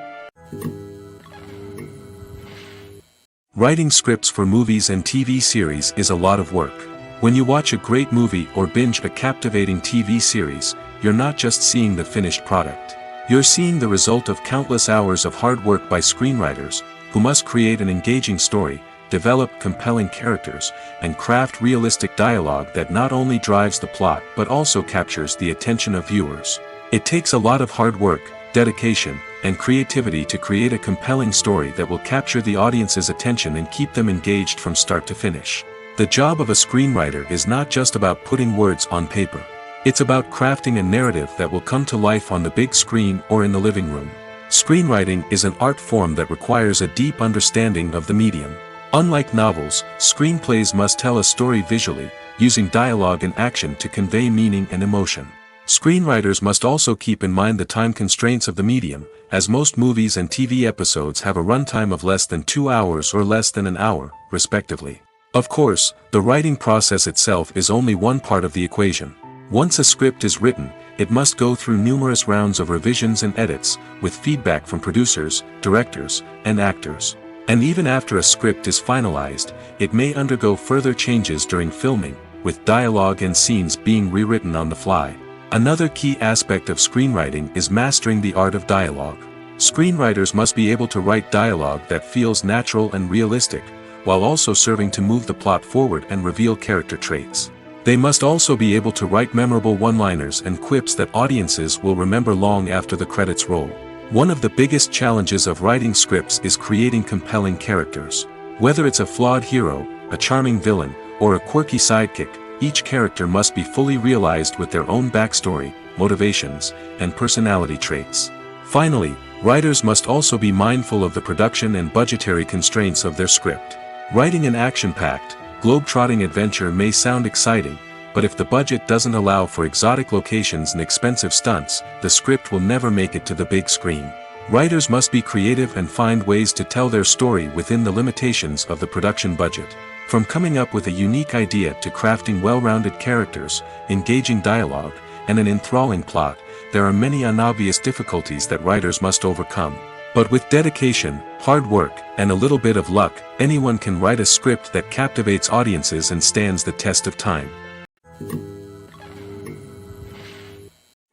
Writing scripts for movies and TV series is a lot of work. When you watch a great movie or binge a captivating TV series, you're not just seeing the finished product. You're seeing the result of countless hours of hard work by screenwriters, who must create an engaging story, develop compelling characters, and craft realistic dialogue that not only drives the plot but also captures the attention of viewers. It takes a lot of hard work, dedication, and creativity to create a compelling story that will capture the audience's attention and keep them engaged from start to finish. The job of a screenwriter is not just about putting words on paper. It's about crafting a narrative that will come to life on the big screen or in the living room. Screenwriting is an art form that requires a deep understanding of the medium. Unlike novels, screenplays must tell a story visually, using dialogue and action to convey meaning and emotion. Screenwriters must also keep in mind the time constraints of the medium, as most movies and TV episodes have a runtime of less than 2 hours or less than an hour, respectively. Of course, the writing process itself is only one part of the equation. Once a script is written, it must go through numerous rounds of revisions and edits, with feedback from producers, directors, and actors. And even after a script is finalized, it may undergo further changes during filming, with dialogue and scenes being rewritten on the fly. Another key aspect of screenwriting is mastering the art of dialogue. Screenwriters must be able to write dialogue that feels natural and realistic, while also serving to move the plot forward and reveal character traits. They must also be able to write memorable one-liners and quips that audiences will remember long after the credits roll. One of the biggest challenges of writing scripts is creating compelling characters. Whether it's a flawed hero, a charming villain, or a quirky sidekick, each character must be fully realized with their own backstory, motivations, and personality traits. Finally, writers must also be mindful of the production and budgetary constraints of their script. Writing an action-packed, globe-trotting adventure may sound exciting, but if the budget doesn't allow for exotic locations and expensive stunts, the script will never make it to the big screen. Writers must be creative and find ways to tell their story within the limitations of the production budget. From coming up with a unique idea to crafting well-rounded characters, engaging dialogue, and an enthralling plot, there are many unobvious difficulties that writers must overcome. But with dedication, hard work, and a little bit of luck, anyone can write a script that captivates audiences and stands the test of time.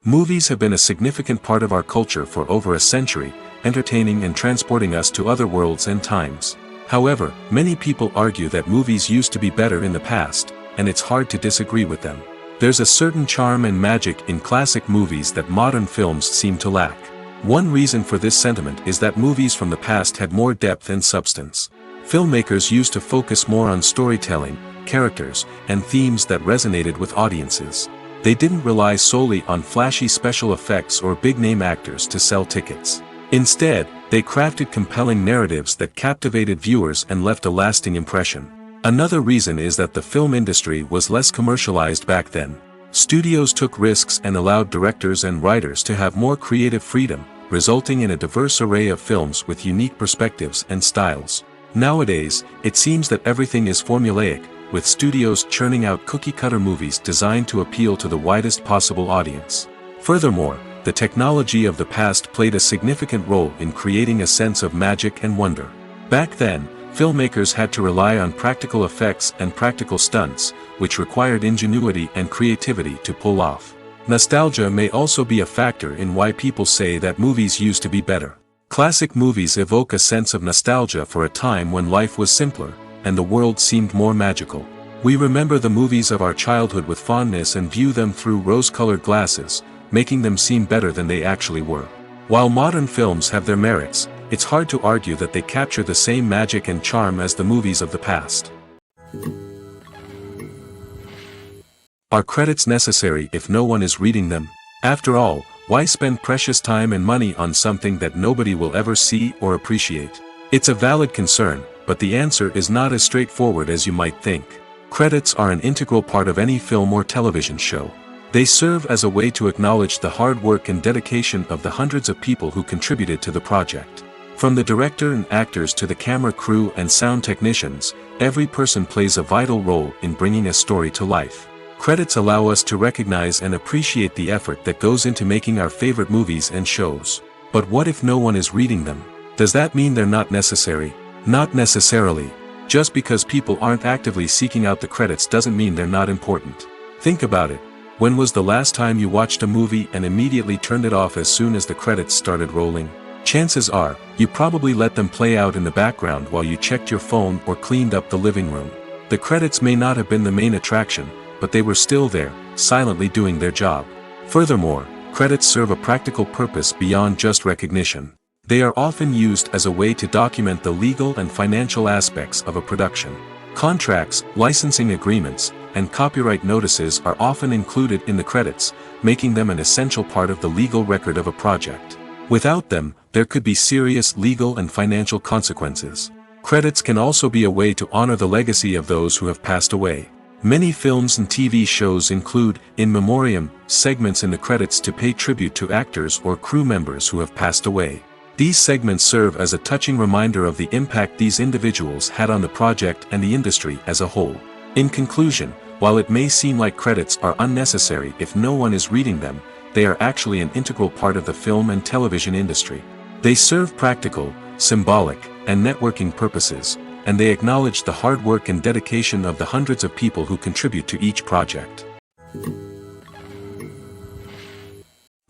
Movies have been a significant part of our culture for over a century, entertaining and transporting us to other worlds and times. However, many people argue that movies used to be better in the past, and it's hard to disagree with them. There's a certain charm and magic in classic movies that modern films seem to lack. One reason for this sentiment is that movies from the past had more depth and substance. Filmmakers used to focus more on storytelling, characters, and themes that resonated with audiences. They didn't rely solely on flashy special effects or big-name actors to sell tickets. Instead, they crafted compelling narratives that captivated viewers and left a lasting impression. Another reason is that the film industry was less commercialized back then. Studios took risks and allowed directors and writers to have more creative freedom, resulting in a diverse array of films with unique perspectives and styles. Nowadays, it seems that everything is formulaic, with studios churning out cookie-cutter movies designed to appeal to the widest possible audience. Furthermore, the technology of the past played a significant role in creating a sense of magic and wonder. Back then, filmmakers had to rely on practical effects and practical stunts, which required ingenuity and creativity to pull off. Nostalgia may also be a factor in why people say that movies used to be better. Classic movies evoke a sense of nostalgia for a time when life was simpler, and the world seemed more magical. We remember the movies of our childhood with fondness and view them through rose-colored glasses, making them seem better than they actually were. While modern films have their merits, it's hard to argue that they capture the same magic and charm as the movies of the past. Are credits necessary if no one is reading them? After all, why spend precious time and money on something that nobody will ever see or appreciate? It's a valid concern, but the answer is not as straightforward as you might think. Credits are an integral part of any film or television show. They serve as a way to acknowledge the hard work and dedication of the hundreds of people who contributed to the project. From the director and actors to the camera crew and sound technicians, every person plays a vital role in bringing a story to life. Credits allow us to recognize and appreciate the effort that goes into making our favorite movies and shows. But what if no one is reading them? Does that mean they're not necessary? Not necessarily. Just because people aren't actively seeking out the credits doesn't mean they're not important. Think about it. When was the last time you watched a movie and immediately turned it off as soon as the credits started rolling? Chances are, you probably let them play out in the background while you checked your phone or cleaned up the living room. The credits may not have been the main attraction, but they were still there, silently doing their job. Furthermore, credits serve a practical purpose beyond just recognition. They are often used as a way to document the legal and financial aspects of a production. Contracts, licensing agreements, and copyright notices are often included in the credits, making them an essential part of the legal record of a project. Without them, there could be serious legal and financial consequences. Credits can also be a way to honor the legacy of those who have passed away. Many films and TV shows include, in memoriam, segments in the credits to pay tribute to actors or crew members who have passed away. These segments serve as a touching reminder of the impact these individuals had on the project and the industry as a whole. In conclusion, while it may seem like credits are unnecessary if no one is reading them, they are actually an integral part of the film and television industry. They serve practical, symbolic, and networking purposes, and they acknowledge the hard work and dedication of the hundreds of people who contribute to each project.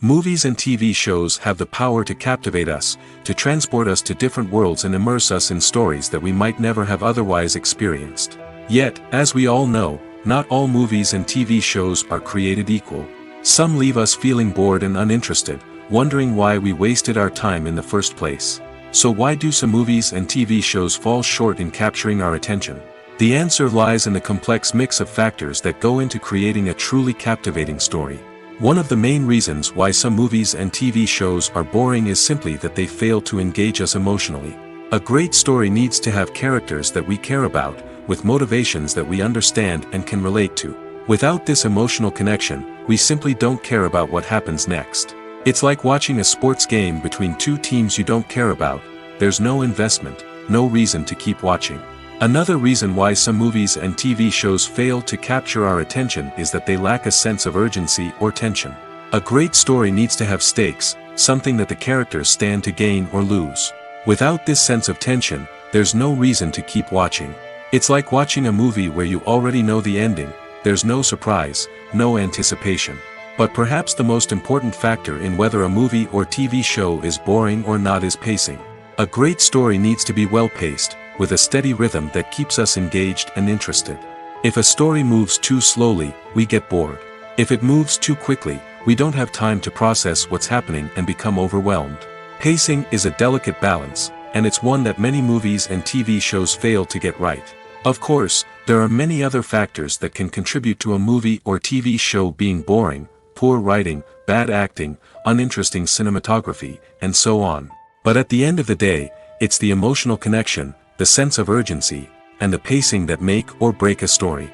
Movies and TV shows have the power to captivate us, to transport us to different worlds and immerse us in stories that we might never have otherwise experienced. Yet, as we all know, not all movies and TV shows are created equal. Some leave us feeling bored and uninterested, wondering why we wasted our time in the first place. So why do some movies and TV shows fall short in capturing our attention? The answer lies in the complex mix of factors that go into creating a truly captivating story. One of the main reasons why some movies and TV shows are boring is simply that they fail to engage us emotionally. A great story needs to have characters that we care about, with motivations that we understand and can relate to. Without this emotional connection, we simply don't care about what happens next. It's like watching a sports game between two teams you don't care about. There's no investment, no reason to keep watching. Another reason why some movies and TV shows fail to capture our attention is that they lack a sense of urgency or tension. A great story needs to have stakes, something that the characters stand to gain or lose. Without this sense of tension, there's no reason to keep watching. It's like watching a movie where you already know the ending. There's no surprise, no anticipation. But perhaps the most important factor in whether a movie or TV show is boring or not is pacing. A great story needs to be well-paced, with a steady rhythm that keeps us engaged and interested. If a story moves too slowly, we get bored. If it moves too quickly, we don't have time to process what's happening and become overwhelmed. Pacing is a delicate balance, and it's one that many movies and TV shows fail to get right. Of course, there are many other factors that can contribute to a movie or TV show being boring: poor writing, bad acting, uninteresting cinematography, and so on. But at the end of the day, it's the emotional connection, the sense of urgency, and the pacing that make or break a story.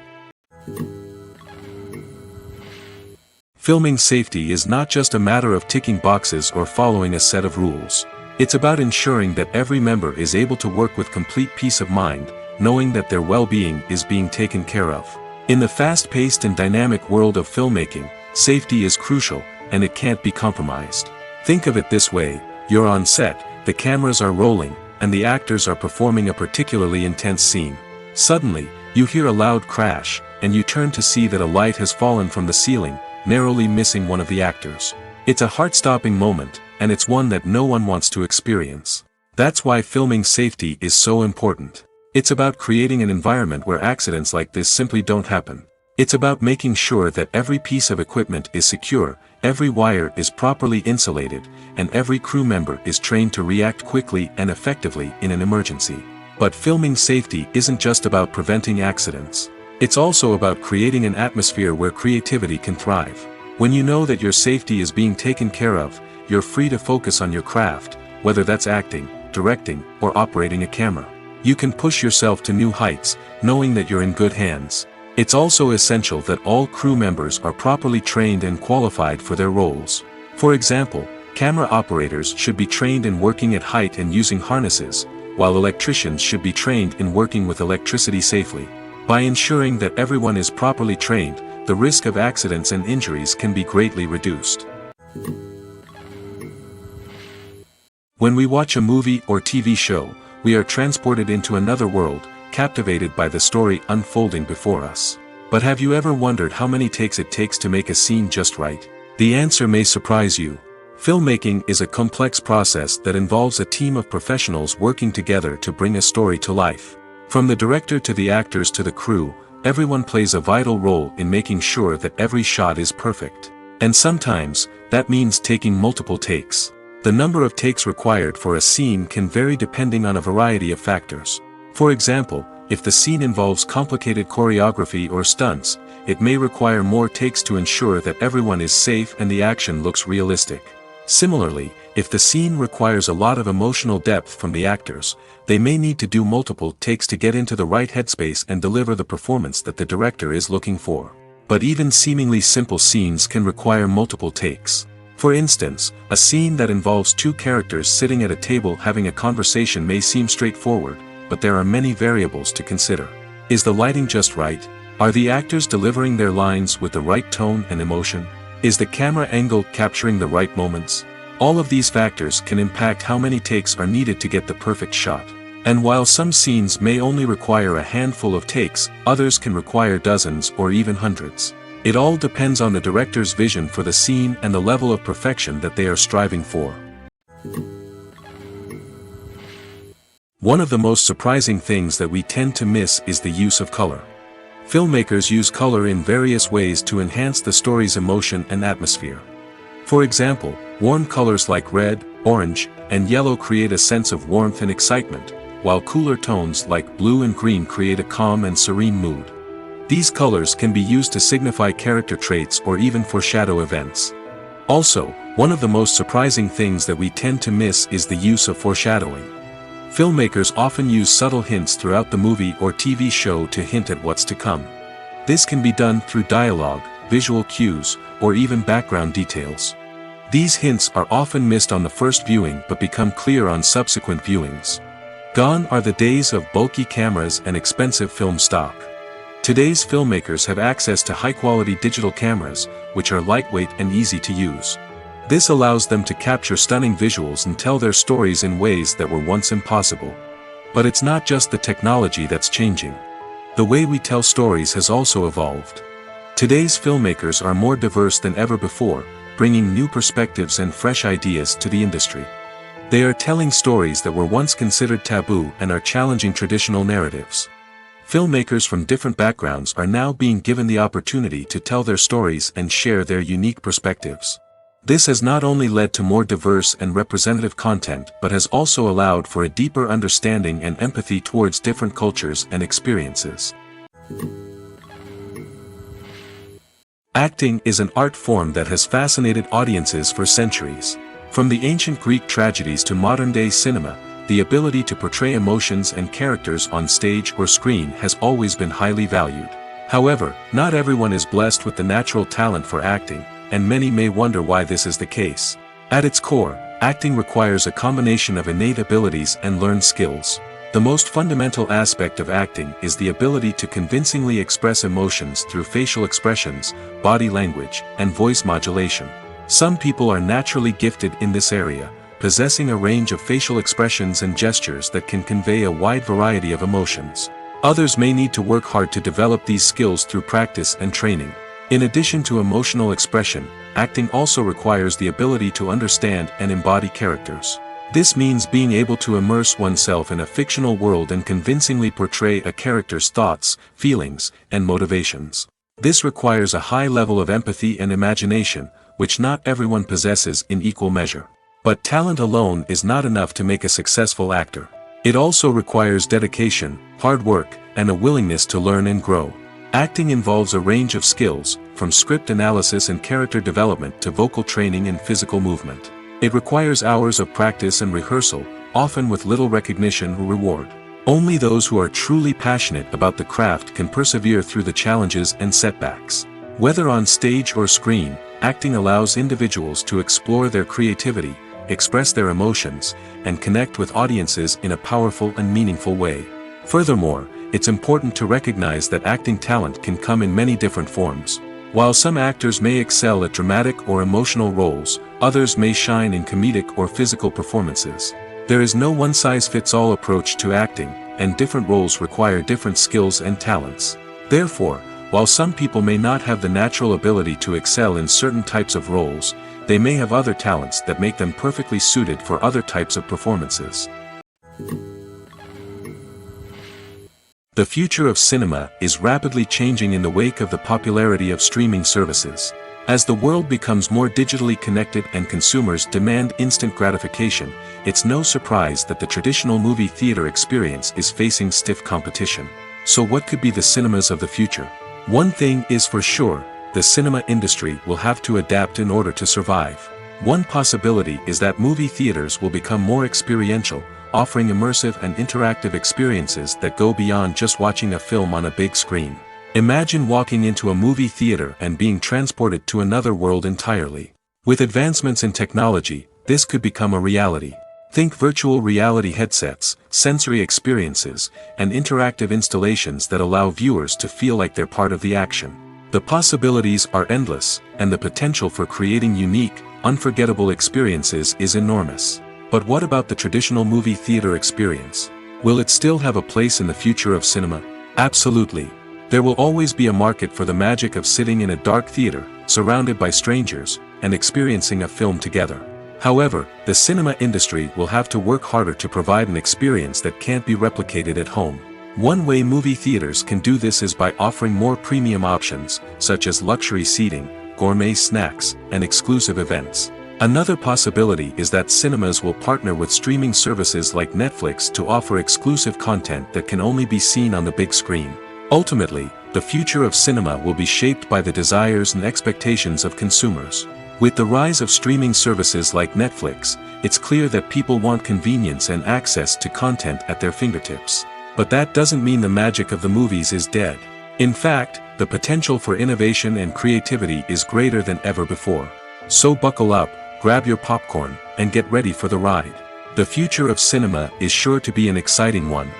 Filming safety is not just a matter of ticking boxes or following a set of rules. It's about ensuring that every member is able to work with complete peace of mind, knowing that their well-being is being taken care of. In the fast-paced and dynamic world of filmmaking, safety is crucial, and it can't be compromised. Think of it this way: you're on set, the cameras are rolling, and the actors are performing a particularly intense scene. Suddenly, you hear a loud crash, and you turn to see that a light has fallen from the ceiling, narrowly missing one of the actors. It's a heart-stopping moment, and it's one that no one wants to experience. That's why filming safety is so important. It's about creating an environment where accidents like this simply don't happen. It's about making sure that every piece of equipment is secure, every wire is properly insulated, and every crew member is trained to react quickly and effectively in an emergency. But filming safety isn't just about preventing accidents. It's also about creating an atmosphere where creativity can thrive. When you know that your safety is being taken care of, you're free to focus on your craft, whether that's acting, directing, or operating a camera. You can push yourself to new heights, knowing that you're in good hands. It's also essential that all crew members are properly trained and qualified for their roles. For example, camera operators should be trained in working at height and using harnesses, while electricians should be trained in working with electricity safely. By ensuring that everyone is properly trained, the risk of accidents and injuries can be greatly reduced. When we watch a movie or TV show, we are transported into another world, captivated by the story unfolding before us. But have you ever wondered how many takes it takes to make a scene just right? The answer may surprise you. Filmmaking is a complex process that involves a team of professionals working together to bring a story to life. From the director to the actors to the crew, everyone plays a vital role in making sure that every shot is perfect. And sometimes, That means taking multiple takes. The number of takes required for a scene can vary depending on a variety of factors. For example, if the scene involves complicated choreography or stunts, it may require more takes to ensure that everyone is safe and the action looks realistic. Similarly, if the scene requires a lot of emotional depth from the actors, they may need to do multiple takes to get into the right headspace and deliver the performance that the director is looking for. But even seemingly simple scenes can require multiple takes. For instance, a scene that involves two characters sitting at a table having a conversation may seem straightforward, but there are many variables to consider. Is the lighting just right? Are the actors delivering their lines with the right tone and emotion? Is the camera angle capturing the right moments? All of these factors can impact how many takes are needed to get the perfect shot. And while some scenes may only require a handful of takes, others can require dozens or even hundreds. It all depends on the director's vision for the scene and the level of perfection that they are striving for. One of the most surprising things that we tend to miss is the use of color. Filmmakers use color in various ways to enhance the story's emotion and atmosphere. For example, warm colors like red, orange, and yellow create a sense of warmth and excitement, while cooler tones like blue and green create a calm and serene mood. These colors can be used to signify character traits or even foreshadow events. Also, one of the most surprising things that we tend to miss is the use of foreshadowing. Filmmakers often use subtle hints throughout the movie or TV show to hint at what's to come. This can be done through dialogue, visual cues, or even background details. These hints are often missed on the first viewing but become clear on subsequent viewings. Gone are the days of bulky cameras and expensive film stock. Today's filmmakers have access to high-quality digital cameras, which are lightweight and easy to use. This allows them to capture stunning visuals and tell their stories in ways that were once impossible. But it's not just the technology that's changing. The way we tell stories has also evolved. Today's filmmakers are more diverse than ever before, bringing new perspectives and fresh ideas to the industry. They are telling stories that were once considered taboo and are challenging traditional narratives. Filmmakers from different backgrounds are now being given the opportunity to tell their stories and share their unique perspectives. This has not only led to more diverse and representative content but has also allowed for a deeper understanding and empathy towards different cultures and experiences. Acting is an art form that has fascinated audiences for centuries. From the ancient Greek tragedies to modern-day cinema, the ability to portray emotions and characters on stage or screen has always been highly valued. However, not everyone is blessed with the natural talent for acting, and many may wonder why this is the case. At its core, acting requires a combination of innate abilities and learned skills. The most fundamental aspect of acting is the ability to convincingly express emotions through facial expressions, body language, and voice modulation. Some people are naturally gifted in this area, possessing a range of facial expressions and gestures that can convey a wide variety of emotions. Others may need to work hard to develop these skills through practice and training. In addition to emotional expression, acting also requires the ability to understand and embody characters. This means being able to immerse oneself in a fictional world and convincingly portray a character's thoughts, feelings, and motivations. This requires a high level of empathy and imagination, which not everyone possesses in equal measure. But talent alone is not enough to make a successful actor. It also requires dedication, hard work, and a willingness to learn and grow. Acting involves a range of skills, from script analysis and character development to vocal training and physical movement. It requires hours of practice and rehearsal, often with little recognition or reward. Only those who are truly passionate about the craft can persevere through the challenges and setbacks. Whether on stage or screen, acting allows individuals to explore their creativity, express their emotions, and connect with audiences in a powerful and meaningful way. Furthermore, it's important to recognize that acting talent can come in many different forms. While some actors may excel at dramatic or emotional roles, others may shine in comedic or physical performances. There is no one-size-fits-all approach to acting, and different roles require different skills and talents. Therefore, while some people may not have the natural ability to excel in certain types of roles, they may have other talents that make them perfectly suited for other types of performances. The future of cinema is rapidly changing in the wake of the popularity of streaming services. As the world becomes more digitally connected and consumers demand instant gratification, it's no surprise that the traditional movie theater experience is facing stiff competition. So what could be the cinemas of the future? One thing is for sure, the cinema industry will have to adapt in order to survive. One possibility is that movie theaters will become more experiential, offering immersive and interactive experiences that go beyond just watching a film on a big screen. Imagine walking into a movie theater and being transported to another world entirely. With advancements in technology, this could become a reality. Think virtual reality headsets, sensory experiences, and interactive installations that allow viewers to feel like they're part of the action. The possibilities are endless, and the potential for creating unique, unforgettable experiences is enormous. But what about the traditional movie theater experience? Will it still have a place in the future of cinema? Absolutely. There will always be a market for the magic of sitting in a dark theater, surrounded by strangers, and experiencing a film together. However, the cinema industry will have to work harder to provide an experience that can't be replicated at home. One way movie theaters can do this is by offering more premium options, such as luxury seating, gourmet snacks, and exclusive events. Another possibility is that cinemas will partner with streaming services like Netflix to offer exclusive content that can only be seen on the big screen. Ultimately, the future of cinema will be shaped by the desires and expectations of consumers. With the rise of streaming services like Netflix, it's clear that people want convenience and access to content at their fingertips. But that doesn't mean the magic of the movies is dead. In fact, the potential for innovation and creativity is greater than ever before. So buckle up, grab your popcorn, and get ready for the ride. The future of cinema is sure to be an exciting one.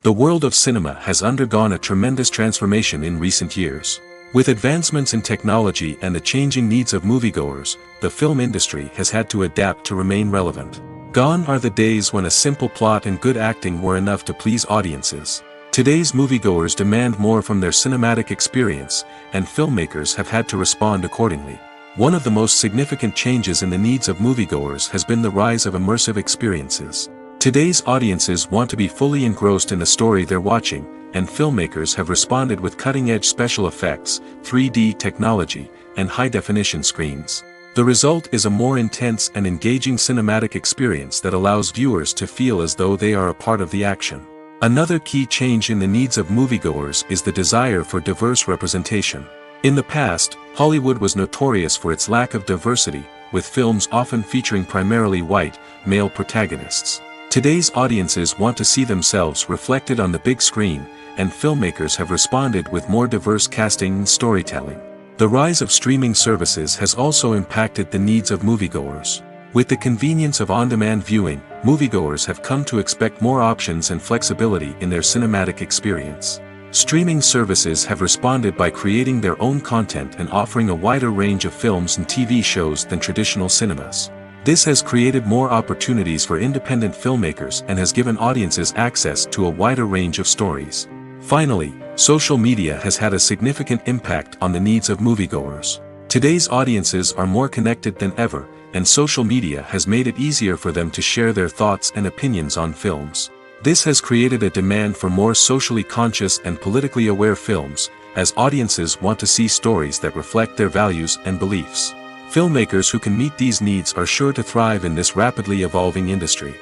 The world of cinema has undergone a tremendous transformation in recent years. With advancements in technology and the changing needs of moviegoers, the film industry has had to adapt to remain relevant. Gone are the days when a simple plot and good acting were enough to please audiences. Today's moviegoers demand more from their cinematic experience, and filmmakers have had to respond accordingly. One of the most significant changes in the needs of moviegoers has been the rise of immersive experiences. Today's audiences want to be fully engrossed in the story they're watching, and filmmakers have responded with cutting-edge special effects, 3D technology, and high-definition screens. The result is a more intense and engaging cinematic experience that allows viewers to feel as though they are a part of the action. Another key change in the needs of moviegoers is the desire for diverse representation. In the past, Hollywood was notorious for its lack of diversity, with films often featuring primarily white, male protagonists. Today's audiences want to see themselves reflected on the big screen, and filmmakers have responded with more diverse casting and storytelling. The rise of streaming services has also impacted the needs of moviegoers. With the convenience of on-demand viewing, moviegoers have come to expect more options and flexibility in their cinematic experience. Streaming services have responded by creating their own content and offering a wider range of films and TV shows than traditional cinemas. This has created more opportunities for independent filmmakers and has given audiences access to a wider range of stories. Finally, social media has had a significant impact on the needs of moviegoers. Today's audiences are more connected than ever, and social media has made it easier for them to share their thoughts and opinions on films. This has created a demand for more socially conscious and politically aware films, as audiences want to see stories that reflect their values and beliefs. Filmmakers who can meet these needs are sure to thrive in this rapidly evolving industry.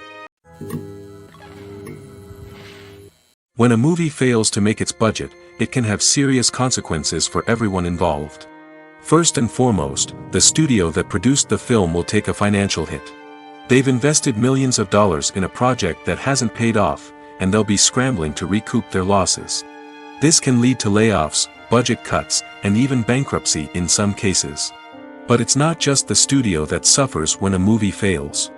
When a movie fails to make its budget, it can have serious consequences for everyone involved. First and foremost, the studio that produced the film will take a financial hit. They've invested millions of dollars in a project that hasn't paid off, and they'll be scrambling to recoup their losses. This can lead to layoffs, budget cuts, and even bankruptcy in some cases. But it's not just the studio that suffers when a movie fails.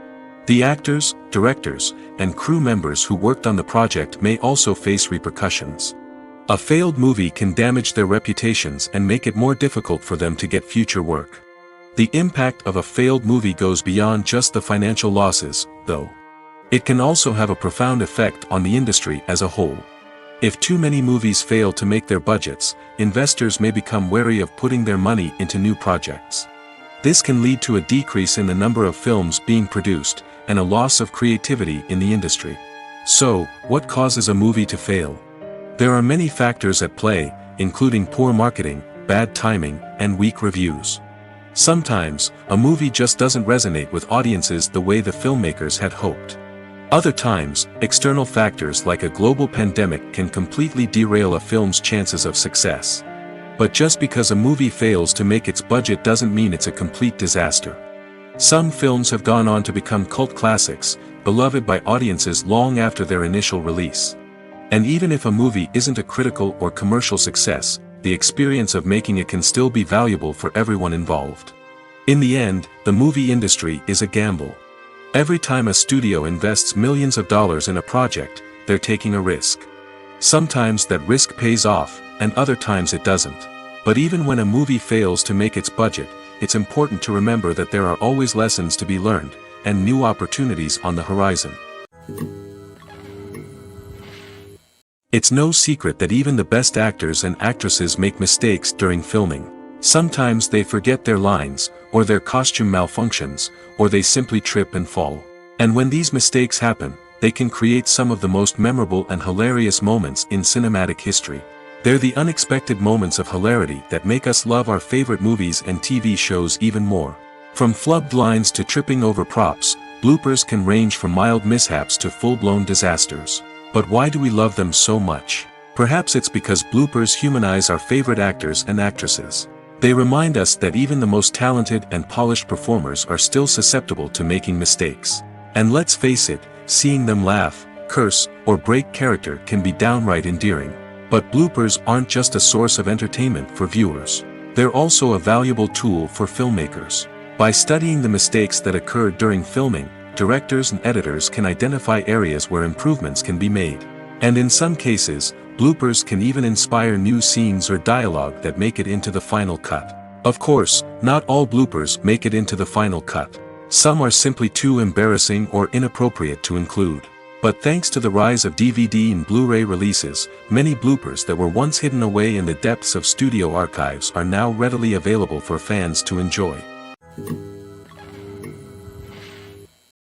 The actors, directors, and crew members who worked on the project may also face repercussions. A failed movie can damage their reputations and make it more difficult for them to get future work. The impact of a failed movie goes beyond just the financial losses, though. It can also have a profound effect on the industry as a whole. If too many movies fail to make their budgets, investors may become wary of putting their money into new projects. This can lead to a decrease in the number of films being produced, and a loss of creativity in the industry. So, what causes a movie to fail? There are many factors at play, including poor marketing, bad timing, and weak reviews. Sometimes, a movie just doesn't resonate with audiences the way the filmmakers had hoped. Other times, external factors like a global pandemic can completely derail a film's chances of success. But just because a movie fails to make its budget doesn't mean it's a complete disaster. Some films have gone on to become cult classics, beloved by audiences long after their initial release. And even if a movie isn't a critical or commercial success, the experience of making it can still be valuable for everyone involved. In the end, the movie industry is a gamble. Every time a studio invests millions of dollars in a project, they're taking a risk. Sometimes that risk pays off, and other times it doesn't. But even when a movie fails to make its budget, it's important to remember that there are always lessons to be learned, and new opportunities on the horizon. It's no secret that even the best actors and actresses make mistakes during filming. Sometimes they forget their lines, or their costume malfunctions, or they simply trip and fall. And when these mistakes happen, they can create some of the most memorable and hilarious moments in cinematic history. They're the unexpected moments of hilarity that make us love our favorite movies and TV shows even more. From flubbed lines to tripping over props, bloopers can range from mild mishaps to full-blown disasters. But why do we love them so much? Perhaps it's because bloopers humanize our favorite actors and actresses. They remind us that even the most talented and polished performers are still susceptible to making mistakes. And let's face it, seeing them laugh, curse, or break character can be downright endearing. But bloopers aren't just a source of entertainment for viewers. They're also a valuable tool for filmmakers. By studying the mistakes that occurred during filming, directors and editors can identify areas where improvements can be made. And in some cases, bloopers can even inspire new scenes or dialogue that make it into the final cut. Of course, not all bloopers make it into the final cut. Some are simply too embarrassing or inappropriate to include. But thanks to the rise of DVD and Blu-ray releases, many bloopers that were once hidden away in the depths of studio archives are now readily available for fans to enjoy.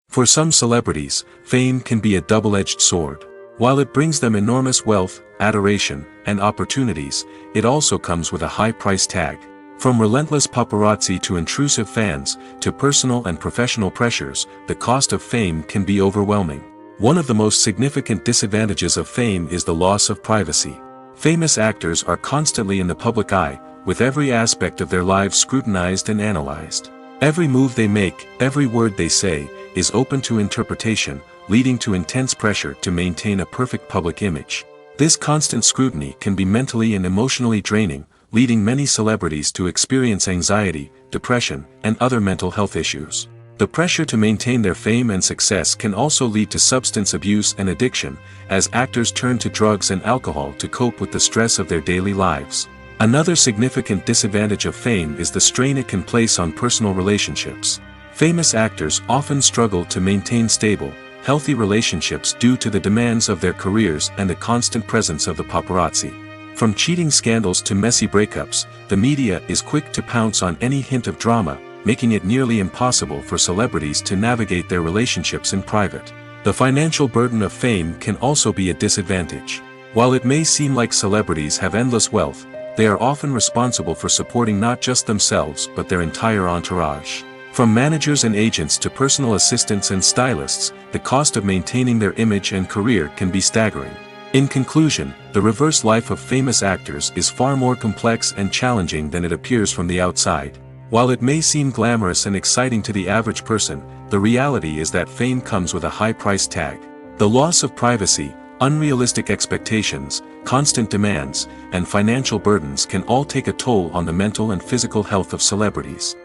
For some celebrities, fame can be a double-edged sword. While it brings them enormous wealth, adoration, and opportunities, it also comes with a high price tag. From relentless paparazzi to intrusive fans, to personal and professional pressures, the cost of fame can be overwhelming. One of the most significant disadvantages of fame is the loss of privacy. Famous actors are constantly in the public eye, with every aspect of their lives scrutinized and analyzed. Every move they make, every word they say, is open to interpretation, leading to intense pressure to maintain a perfect public image. This constant scrutiny can be mentally and emotionally draining, leading many celebrities to experience anxiety, depression, and other mental health issues. The pressure to maintain their fame and success can also lead to substance abuse and addiction, as actors turn to drugs and alcohol to cope with the stress of their daily lives. Another significant disadvantage of fame is the strain it can place on personal relationships. Famous actors often struggle to maintain stable, healthy relationships due to the demands of their careers and the constant presence of the paparazzi. From cheating scandals to messy breakups, the media is quick to pounce on any hint of drama, making it nearly impossible for celebrities to navigate their relationships in private. The financial burden of fame can also be a disadvantage. While it may seem like celebrities have endless wealth, they are often responsible for supporting not just themselves but their entire entourage. From managers and agents to personal assistants and stylists, the cost of maintaining their image and career can be staggering. In conclusion, the reverse life of famous actors is far more complex and challenging than it appears from the outside. While it may seem glamorous and exciting to the average person, the reality is that fame comes with a high price tag. The loss of privacy, unrealistic expectations, constant demands, and financial burdens can all take a toll on the mental and physical health of celebrities.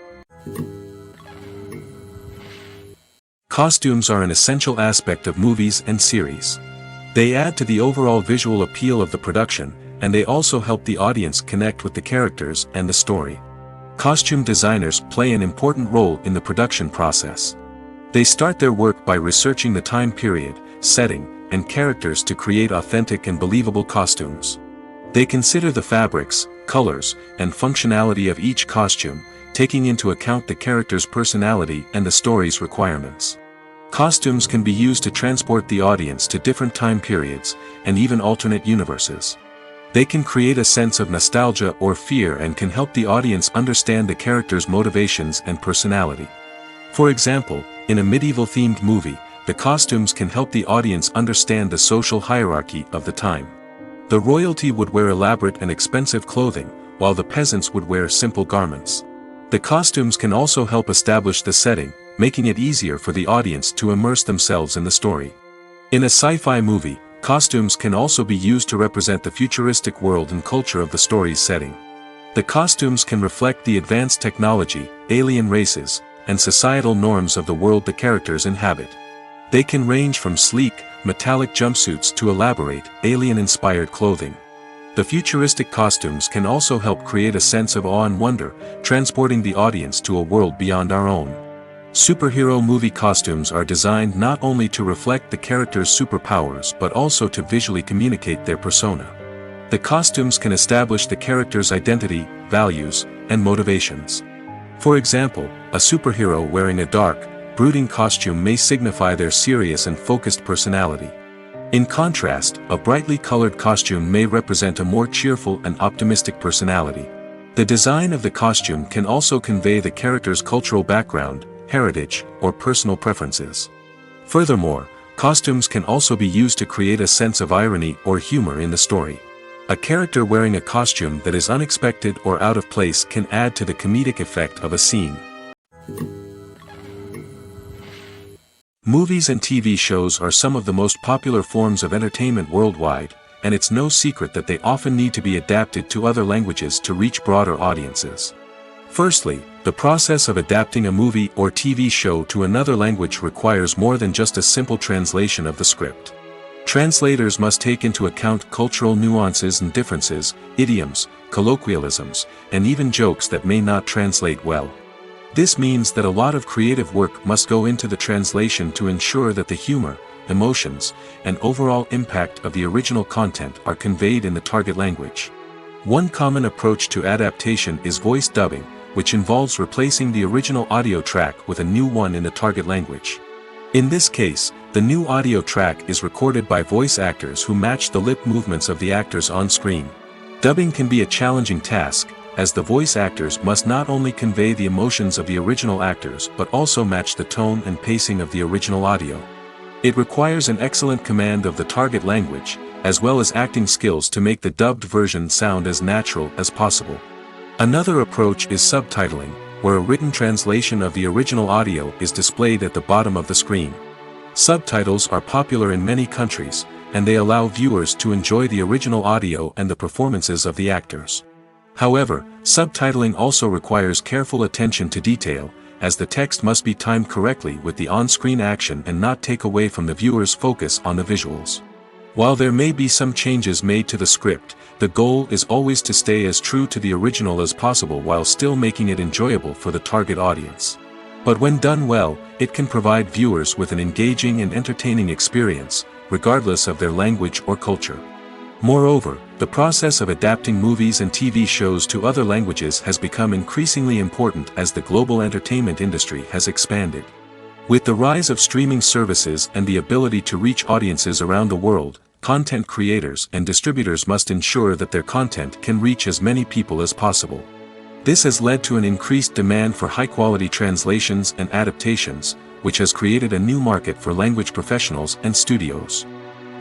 Costumes are an essential aspect of movies and series. They add to the overall visual appeal of the production, and they also help the audience connect with the characters and the story. Costume designers play an important role in the production process. They start their work by researching the time period, setting, and characters to create authentic and believable costumes. They consider the fabrics, colors, and functionality of each costume, taking into account the character's personality and the story's requirements. Costumes can be used to transport the audience to different time periods, and even alternate universes. They can create a sense of nostalgia or fear and can help the audience understand the character's motivations and personality. For example, in a medieval-themed movie, the costumes can help the audience understand the social hierarchy of the time. The royalty would wear elaborate and expensive clothing, while the peasants would wear simple garments. The costumes can also help establish the setting, making it easier for the audience to immerse themselves in the story. In a sci-fi movie, costumes can also be used to represent the futuristic world and culture of the story's setting. The costumes can reflect the advanced technology, alien races, and societal norms of the world the characters inhabit. They can range from sleek, metallic jumpsuits to elaborate, alien-inspired clothing. The futuristic costumes can also help create a sense of awe and wonder, transporting the audience to a world beyond our own. Superhero movie costumes are designed not only to reflect the character's superpowers but also to visually communicate their persona. The costumes can establish the character's identity, values, and motivations. For example, a superhero wearing a dark, brooding costume may signify their serious and focused personality. In contrast, a brightly colored costume may represent a more cheerful and optimistic personality. The design of the costume can also convey the character's cultural background, heritage, or personal preferences. Furthermore, costumes can also be used to create a sense of irony or humor in the story. A character wearing a costume that is unexpected or out of place can add to the comedic effect of a scene. Movies and TV shows are some of the most popular forms of entertainment worldwide, and it's no secret that they often need to be adapted to other languages to reach broader audiences. Firstly, the process of adapting a movie or TV show to another language requires more than just a simple translation of the script. Translators must take into account cultural nuances and differences, idioms, colloquialisms, and even jokes that may not translate well. This means that a lot of creative work must go into the translation to ensure that the humor, emotions, and overall impact of the original content are conveyed in the target language. One common approach to adaptation is voice dubbing, which involves replacing the original audio track with a new one in the target language. In this case, the new audio track is recorded by voice actors who match the lip movements of the actors on screen. Dubbing can be a challenging task, as the voice actors must not only convey the emotions of the original actors but also match the tone and pacing of the original audio. It requires an excellent command of the target language, as well as acting skills to make the dubbed version sound as natural as possible. Another approach is subtitling, where a written translation of the original audio is displayed at the bottom of the screen. Subtitles are popular in many countries, and they allow viewers to enjoy the original audio and the performances of the actors. However, subtitling also requires careful attention to detail, as the text must be timed correctly with the on-screen action and not take away from the viewer's focus on the visuals. While there may be some changes made to the script, the goal is always to stay as true to the original as possible while still making it enjoyable for the target audience. But when done well, it can provide viewers with an engaging and entertaining experience, regardless of their language or culture. Moreover, the process of adapting movies and TV shows to other languages has become increasingly important as the global entertainment industry has expanded. With the rise of streaming services and the ability to reach audiences around the world, content creators and distributors must ensure that their content can reach as many people as possible. This has led to an increased demand for high-quality translations and adaptations, which has created a new market for language professionals and studios.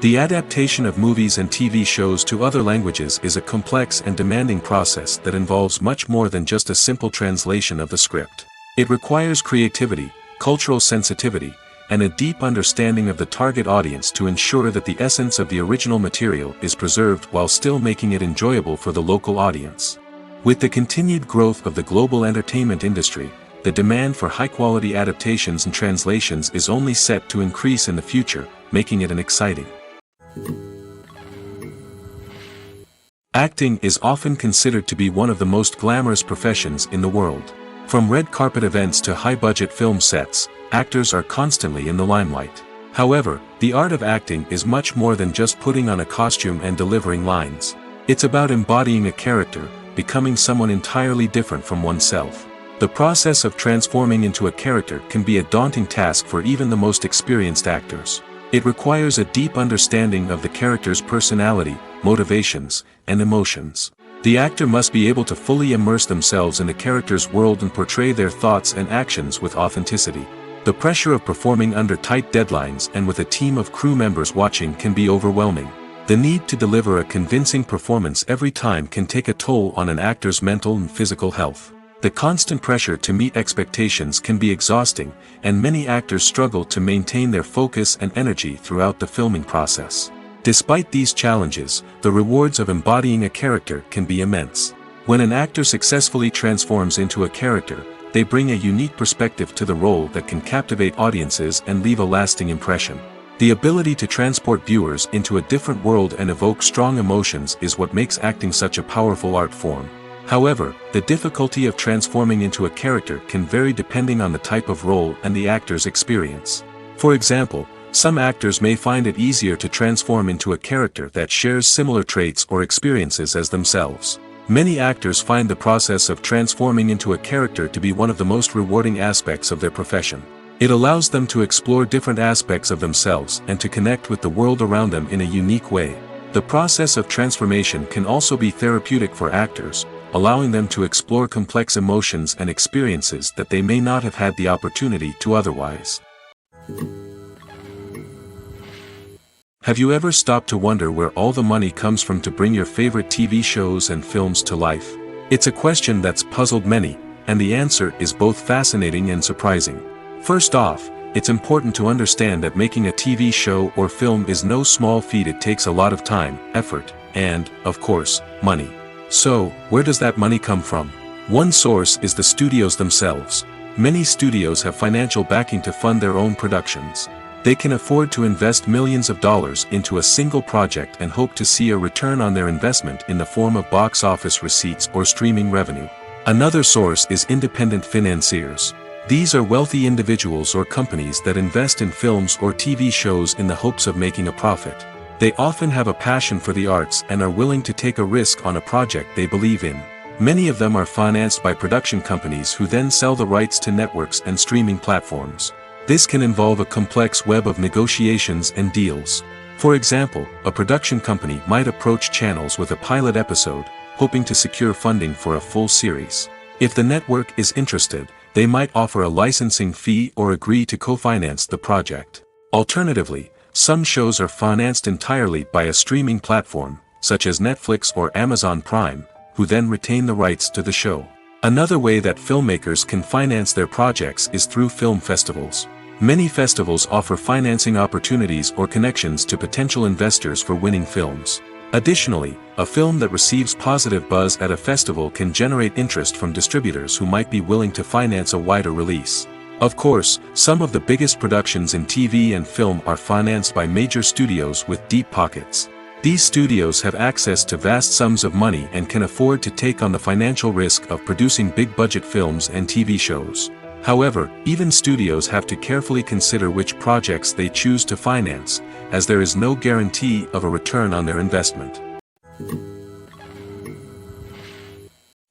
The adaptation of movies and TV shows to other languages is a complex and demanding process that involves much more than just a simple translation of the script. It requires creativity, cultural sensitivity, and a deep understanding of the target audience to ensure that the essence of the original material is preserved while still making it enjoyable for the local audience. With the continued growth of the global entertainment industry, the demand for high-quality adaptations and translations is only set to increase in the future, making it an exciting. Acting is often considered to be one of the most glamorous professions in the world. From red carpet events to high-budget film sets, actors are constantly in the limelight. However, the art of acting is much more than just putting on a costume and delivering lines. It's about embodying a character, becoming someone entirely different from oneself. The process of transforming into a character can be a daunting task for even the most experienced actors. It requires a deep understanding of the character's personality, motivations, and emotions. The actor must be able to fully immerse themselves in the character's world and portray their thoughts and actions with authenticity. The pressure of performing under tight deadlines and with a team of crew members watching can be overwhelming. The need to deliver a convincing performance every time can take a toll on an actor's mental and physical health. The constant pressure to meet expectations can be exhausting, and many actors struggle to maintain their focus and energy throughout the filming process. Despite these challenges, the rewards of embodying a character can be immense. When an actor successfully transforms into a character, they bring a unique perspective to the role that can captivate audiences and leave a lasting impression. The ability to transport viewers into a different world and evoke strong emotions is what makes acting such a powerful art form. However, the difficulty of transforming into a character can vary depending on the type of role and the actor's experience. For example, some actors may find it easier to transform into a character that shares similar traits or experiences as themselves. Many actors find the process of transforming into a character to be one of the most rewarding aspects of their profession. It allows them to explore different aspects of themselves and to connect with the world around them in a unique way. The process of transformation can also be therapeutic for actors, allowing them to explore complex emotions and experiences that they may not have had the opportunity to otherwise. Have you ever stopped to wonder where all the money comes from to bring your favorite TV shows and films to life? It's a question that's puzzled many, and the answer is both fascinating and surprising. First off, it's important to understand that making a TV show or film is no small feat. It takes a lot of time, effort, and, of course, money. So, where does that money come from? One source is the studios themselves. Many studios have financial backing to fund their own productions. They can afford to invest millions of dollars into a single project and hope to see a return on their investment in the form of box office receipts or streaming revenue. Another source is independent financiers. These are wealthy individuals or companies that invest in films or TV shows in the hopes of making a profit. They often have a passion for the arts and are willing to take a risk on a project they believe in. Many of them are financed by production companies who then sell the rights to networks and streaming platforms. This can involve a complex web of negotiations and deals. For example, a production company might approach channels with a pilot episode, hoping to secure funding for a full series. If the network is interested, they might offer a licensing fee or agree to co-finance the project. Alternatively, some shows are financed entirely by a streaming platform, such as Netflix or Amazon Prime, who then retain the rights to the show. Another way that filmmakers can finance their projects is through film festivals. Many festivals offer financing opportunities or connections to potential investors for winning films. Additionally, a film that receives positive buzz at a festival can generate interest from distributors who might be willing to finance a wider release. Of course, some of the biggest productions in TV and film are financed by major studios with deep pockets. These studios have access to vast sums of money and can afford to take on the financial risk of producing big-budget films and TV shows. However, even studios have to carefully consider which projects they choose to finance, as there is no guarantee of a return on their investment.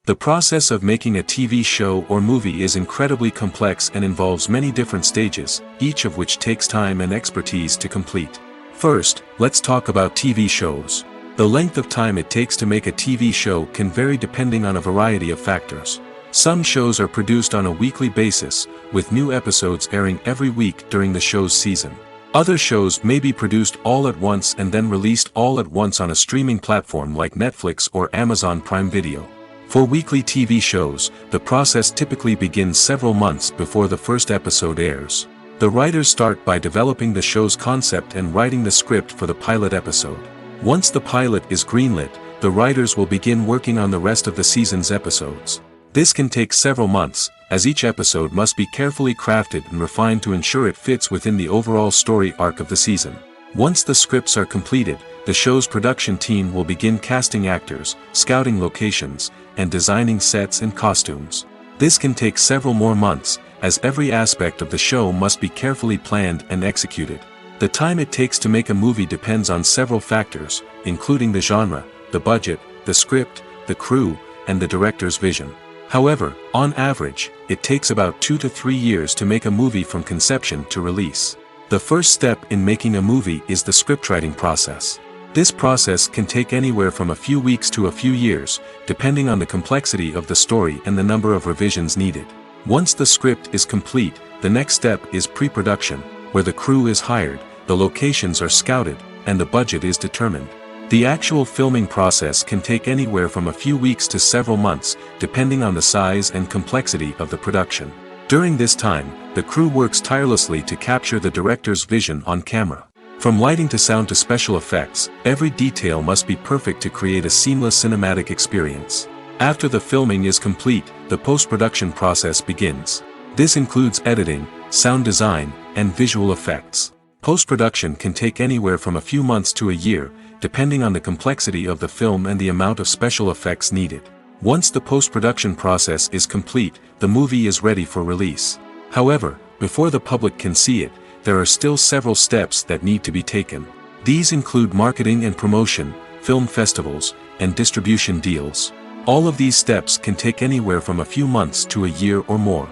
The process of making a TV show or movie is incredibly complex and involves many different stages, each of which takes time and expertise to complete. First, let's talk about TV shows. The length of time it takes to make a TV show can vary depending on a variety of factors. Some shows are produced on a weekly basis, with new episodes airing every week during the show's season. Other shows may be produced all at once and then released all at once on a streaming platform like Netflix or Amazon Prime Video. For weekly TV shows, the process typically begins several months before the first episode airs. The writers start by developing the show's concept and writing the script for the pilot episode. Once the pilot is greenlit, the writers will begin working on the rest of the season's episodes. This can take several months, as each episode must be carefully crafted and refined to ensure it fits within the overall story arc of the season. Once the scripts are completed, the show's production team will begin casting actors, scouting locations, and designing sets and costumes. This can take several more months, as every aspect of the show must be carefully planned and executed. The time it takes to make a movie depends on several factors, including the genre, the budget, the script, the crew, and the director's vision. However, on average, it takes about 2 to 3 years to make a movie from conception to release. The first step in making a movie is the scriptwriting process. This process can take anywhere from a few weeks to a few years, depending on the complexity of the story and the number of revisions needed. Once the script is complete, the next step is pre-production, where the crew is hired, the locations are scouted, and the budget is determined. The actual filming process can take anywhere from a few weeks to several months, depending on the size and complexity of the production. During this time, the crew works tirelessly to capture the director's vision on camera. From lighting to sound to special effects, every detail must be perfect to create a seamless cinematic experience. After the filming is complete, the post-production process begins. This includes editing, sound design, and visual effects. Post-production can take anywhere from a few months to a year, depending on the complexity of the film and the amount of special effects needed. Once the post-production process is complete, the movie is ready for release. However, before the public can see it, there are still several steps that need to be taken. These include marketing and promotion, film festivals, and distribution deals. All of these steps can take anywhere from a few months to a year or more.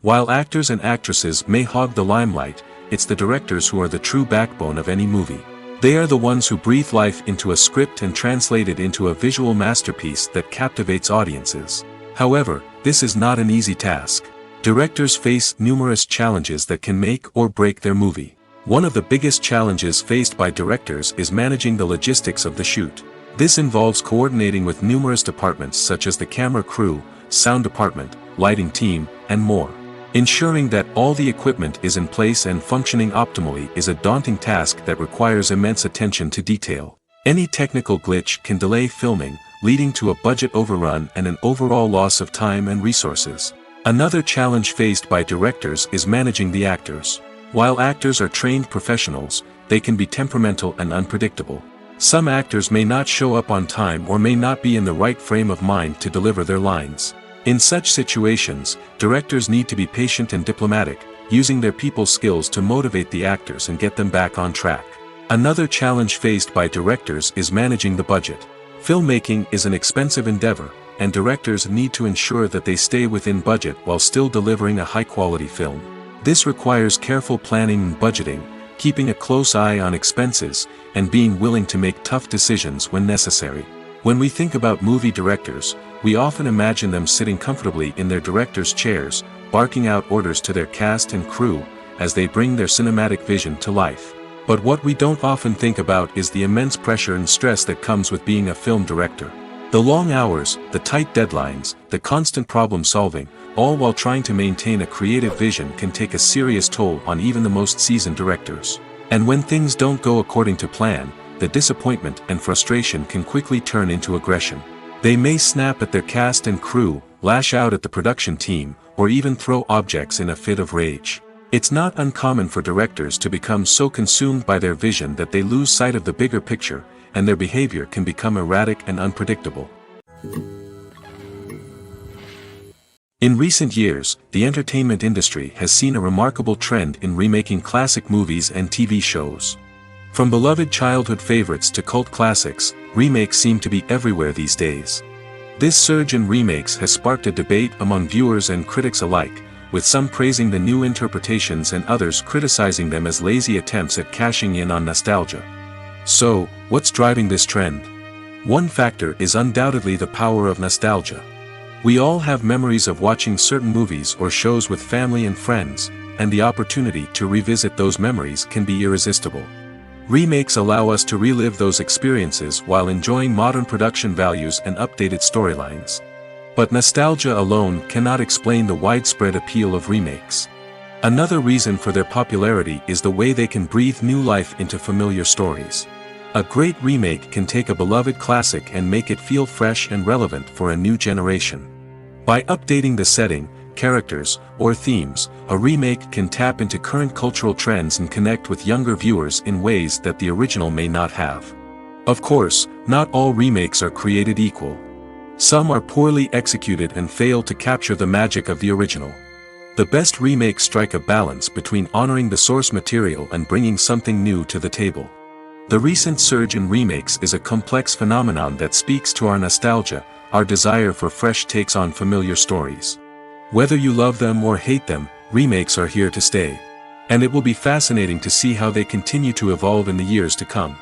While actors and actresses may hog the limelight, it's the directors who are the true backbone of any movie. They are the ones who breathe life into a script and translate it into a visual masterpiece that captivates audiences. However, this is not an easy task. Directors face numerous challenges that can make or break their movie. One of the biggest challenges faced by directors is managing the logistics of the shoot. This involves coordinating with numerous departments such as the camera crew, sound department, lighting team, and more. Ensuring that all the equipment is in place and functioning optimally is a daunting task that requires immense attention to detail. Any technical glitch can delay filming, leading to a budget overrun and an overall loss of time and resources. Another challenge faced by directors is managing the actors. While actors are trained professionals, they can be temperamental and unpredictable. Some actors may not show up on time or may not be in the right frame of mind to deliver their lines. In such situations, directors need to be patient and diplomatic, using their people skills to motivate the actors and get them back on track. Another challenge faced by directors is managing the budget. Filmmaking is an expensive endeavor, and directors need to ensure that they stay within budget while still delivering a high-quality film. This requires careful planning and budgeting, keeping a close eye on expenses, and being willing to make tough decisions when necessary. When we think about movie directors, we often imagine them sitting comfortably in their director's chairs, barking out orders to their cast and crew, as they bring their cinematic vision to life. But what we don't often think about is the immense pressure and stress that comes with being a film director. The long hours, the tight deadlines, the constant problem solving, all while trying to maintain a creative vision can take a serious toll on even the most seasoned directors. And when things don't go according to plan, the disappointment and frustration can quickly turn into aggression. They may snap at their cast and crew, lash out at the production team, or even throw objects in a fit of rage. It's not uncommon for directors to become so consumed by their vision that they lose sight of the bigger picture, and their behavior can become erratic and unpredictable. In recent years, the entertainment industry has seen a remarkable trend in remaking classic movies and TV shows. From beloved childhood favorites to cult classics, remakes seem to be everywhere these days. This surge in remakes has sparked a debate among viewers and critics alike, with some praising the new interpretations and others criticizing them as lazy attempts at cashing in on nostalgia. So, what's driving this trend? One factor is undoubtedly the power of nostalgia. We all have memories of watching certain movies or shows with family and friends, and the opportunity to revisit those memories can be irresistible. Remakes allow us to relive those experiences while enjoying modern production values and updated storylines. But nostalgia alone cannot explain the widespread appeal of remakes. Another reason for their popularity is the way they can breathe new life into familiar stories. A great remake can take a beloved classic and make it feel fresh and relevant for a new generation. By updating the setting, characters, or themes, a remake can tap into current cultural trends and connect with younger viewers in ways that the original may not have. Of course, not all remakes are created equal. Some are poorly executed and fail to capture the magic of the original. The best remakes strike a balance between honoring the source material and bringing something new to the table. The recent surge in remakes is a complex phenomenon that speaks to our nostalgia, our desire for fresh takes on familiar stories. Whether you love them or hate them, remakes are here to stay. And it will be fascinating to see how they continue to evolve in the years to come.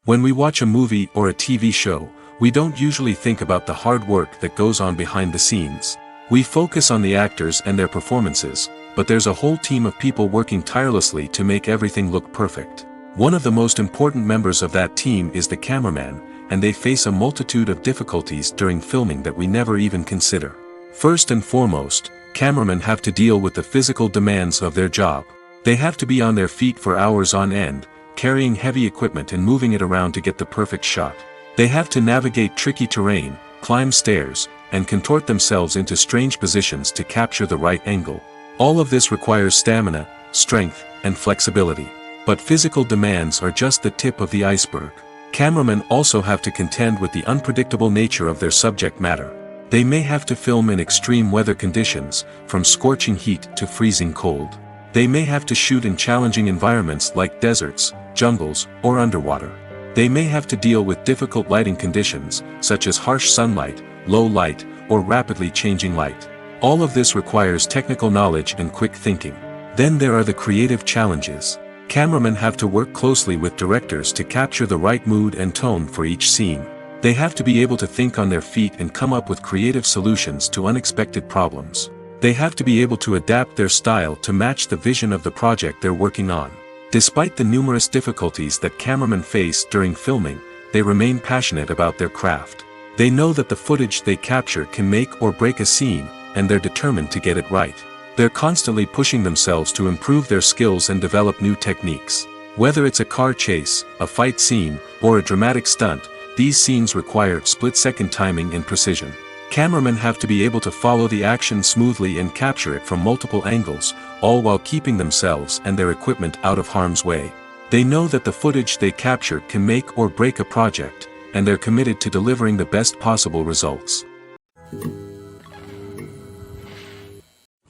When we watch a movie or a TV show, we don't usually think about the hard work that goes on behind the scenes. We focus on the actors and their performances, but there's a whole team of people working tirelessly to make everything look perfect. One of the most important members of that team is the cameraman, and they face a multitude of difficulties during filming that we never even consider. First and foremost, cameramen have to deal with the physical demands of their job. They have to be on their feet for hours on end, carrying heavy equipment and moving it around to get the perfect shot. They have to navigate tricky terrain, climb stairs, and contort themselves into strange positions to capture the right angle. All of this requires stamina, strength, and flexibility. But physical demands are just the tip of the iceberg. Cameramen also have to contend with the unpredictable nature of their subject matter. They may have to film in extreme weather conditions, from scorching heat to freezing cold. They may have to shoot in challenging environments like deserts, jungles, or underwater. They may have to deal with difficult lighting conditions, such as harsh sunlight, low light, or rapidly changing light. All of this requires technical knowledge and quick thinking. Then there are the creative challenges. Cameramen have to work closely with directors to capture the right mood and tone for each scene. They have to be able to think on their feet and come up with creative solutions to unexpected problems. They have to be able to adapt their style to match the vision of the project they're working on. Despite the numerous difficulties that cameramen face during filming, they remain passionate about their craft. They know that the footage they capture can make or break a scene, and they're determined to get it right. They're constantly pushing themselves to improve their skills and develop new techniques. Whether it's a car chase, a fight scene, or a dramatic stunt, these scenes require split-second timing and precision. Cameramen have to be able to follow the action smoothly and capture it from multiple angles, all while keeping themselves and their equipment out of harm's way. They know that the footage they capture can make or break a project, and they're committed to delivering the best possible results.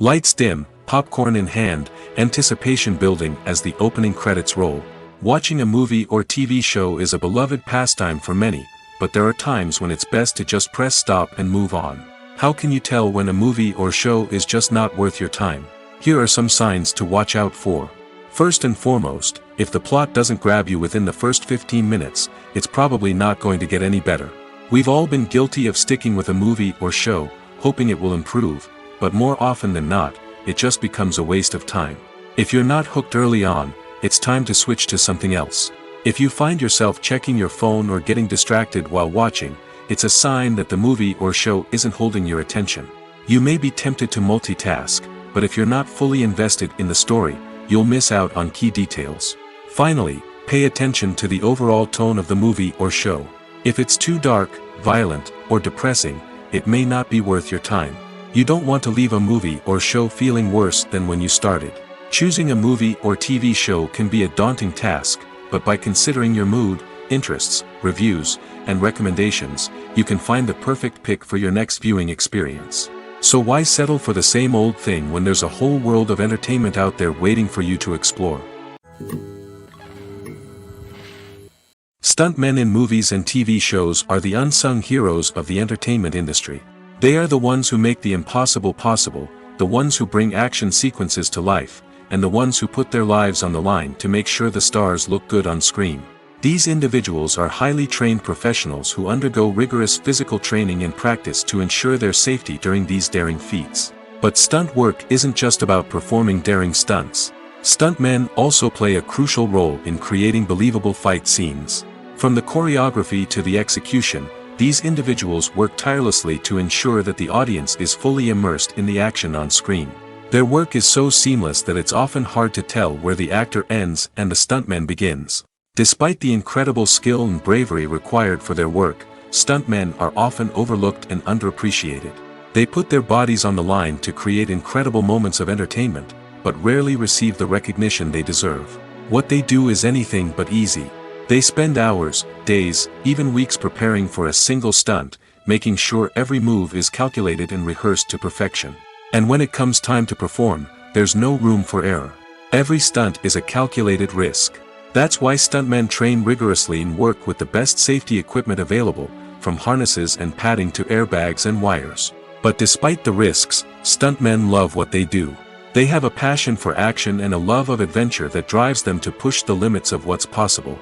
Lights dim, popcorn in hand, anticipation building as the opening credits roll. Watching a movie or TV show is a beloved pastime for many, but there are times when it's best to just press stop and move on. How can you tell when a movie or show is just not worth your time? Here are some signs to watch out for. First and foremost, if the plot doesn't grab you within the first 15 minutes, it's probably not going to get any better. We've all been guilty of sticking with a movie or show, hoping it will improve, but more often than not, it just becomes a waste of time. If you're not hooked early on, it's time to switch to something else. If you find yourself checking your phone or getting distracted while watching, it's a sign that the movie or show isn't holding your attention. You may be tempted to multitask, but if you're not fully invested in the story, you'll miss out on key details. Finally, pay attention to the overall tone of the movie or show. If it's too dark, violent, or depressing, it may not be worth your time. You don't want to leave a movie or show feeling worse than when you started. Choosing a movie or TV show can be a daunting task, but by considering your mood, interests, reviews, and recommendations, you can find the perfect pick for your next viewing experience. So why settle for the same old thing when there's a whole world of entertainment out there waiting for you to explore? Stuntmen in movies and TV shows are the unsung heroes of the entertainment industry. They are the ones who make the impossible possible, the ones who bring action sequences to life, and the ones who put their lives on the line to make sure the stars look good on screen. These individuals are highly trained professionals who undergo rigorous physical training and practice to ensure their safety during these daring feats. But stunt work isn't just about performing daring stunts. Stuntmen also play a crucial role in creating believable fight scenes. From the choreography to the execution, these individuals work tirelessly to ensure that the audience is fully immersed in the action on screen. Their work is so seamless that it's often hard to tell where the actor ends and the stuntman begins. Despite the incredible skill and bravery required for their work, stuntmen are often overlooked and underappreciated. They put their bodies on the line to create incredible moments of entertainment, but rarely receive the recognition they deserve. What they do is anything but easy. They spend hours, days, even weeks preparing for a single stunt, making sure every move is calculated and rehearsed to perfection. And when it comes time to perform, there's no room for error. Every stunt is a calculated risk. That's why stuntmen train rigorously and work with the best safety equipment available, from harnesses and padding to airbags and wires. But despite the risks, stuntmen love what they do. They have a passion for action and a love of adventure that drives them to push the limits of what's possible,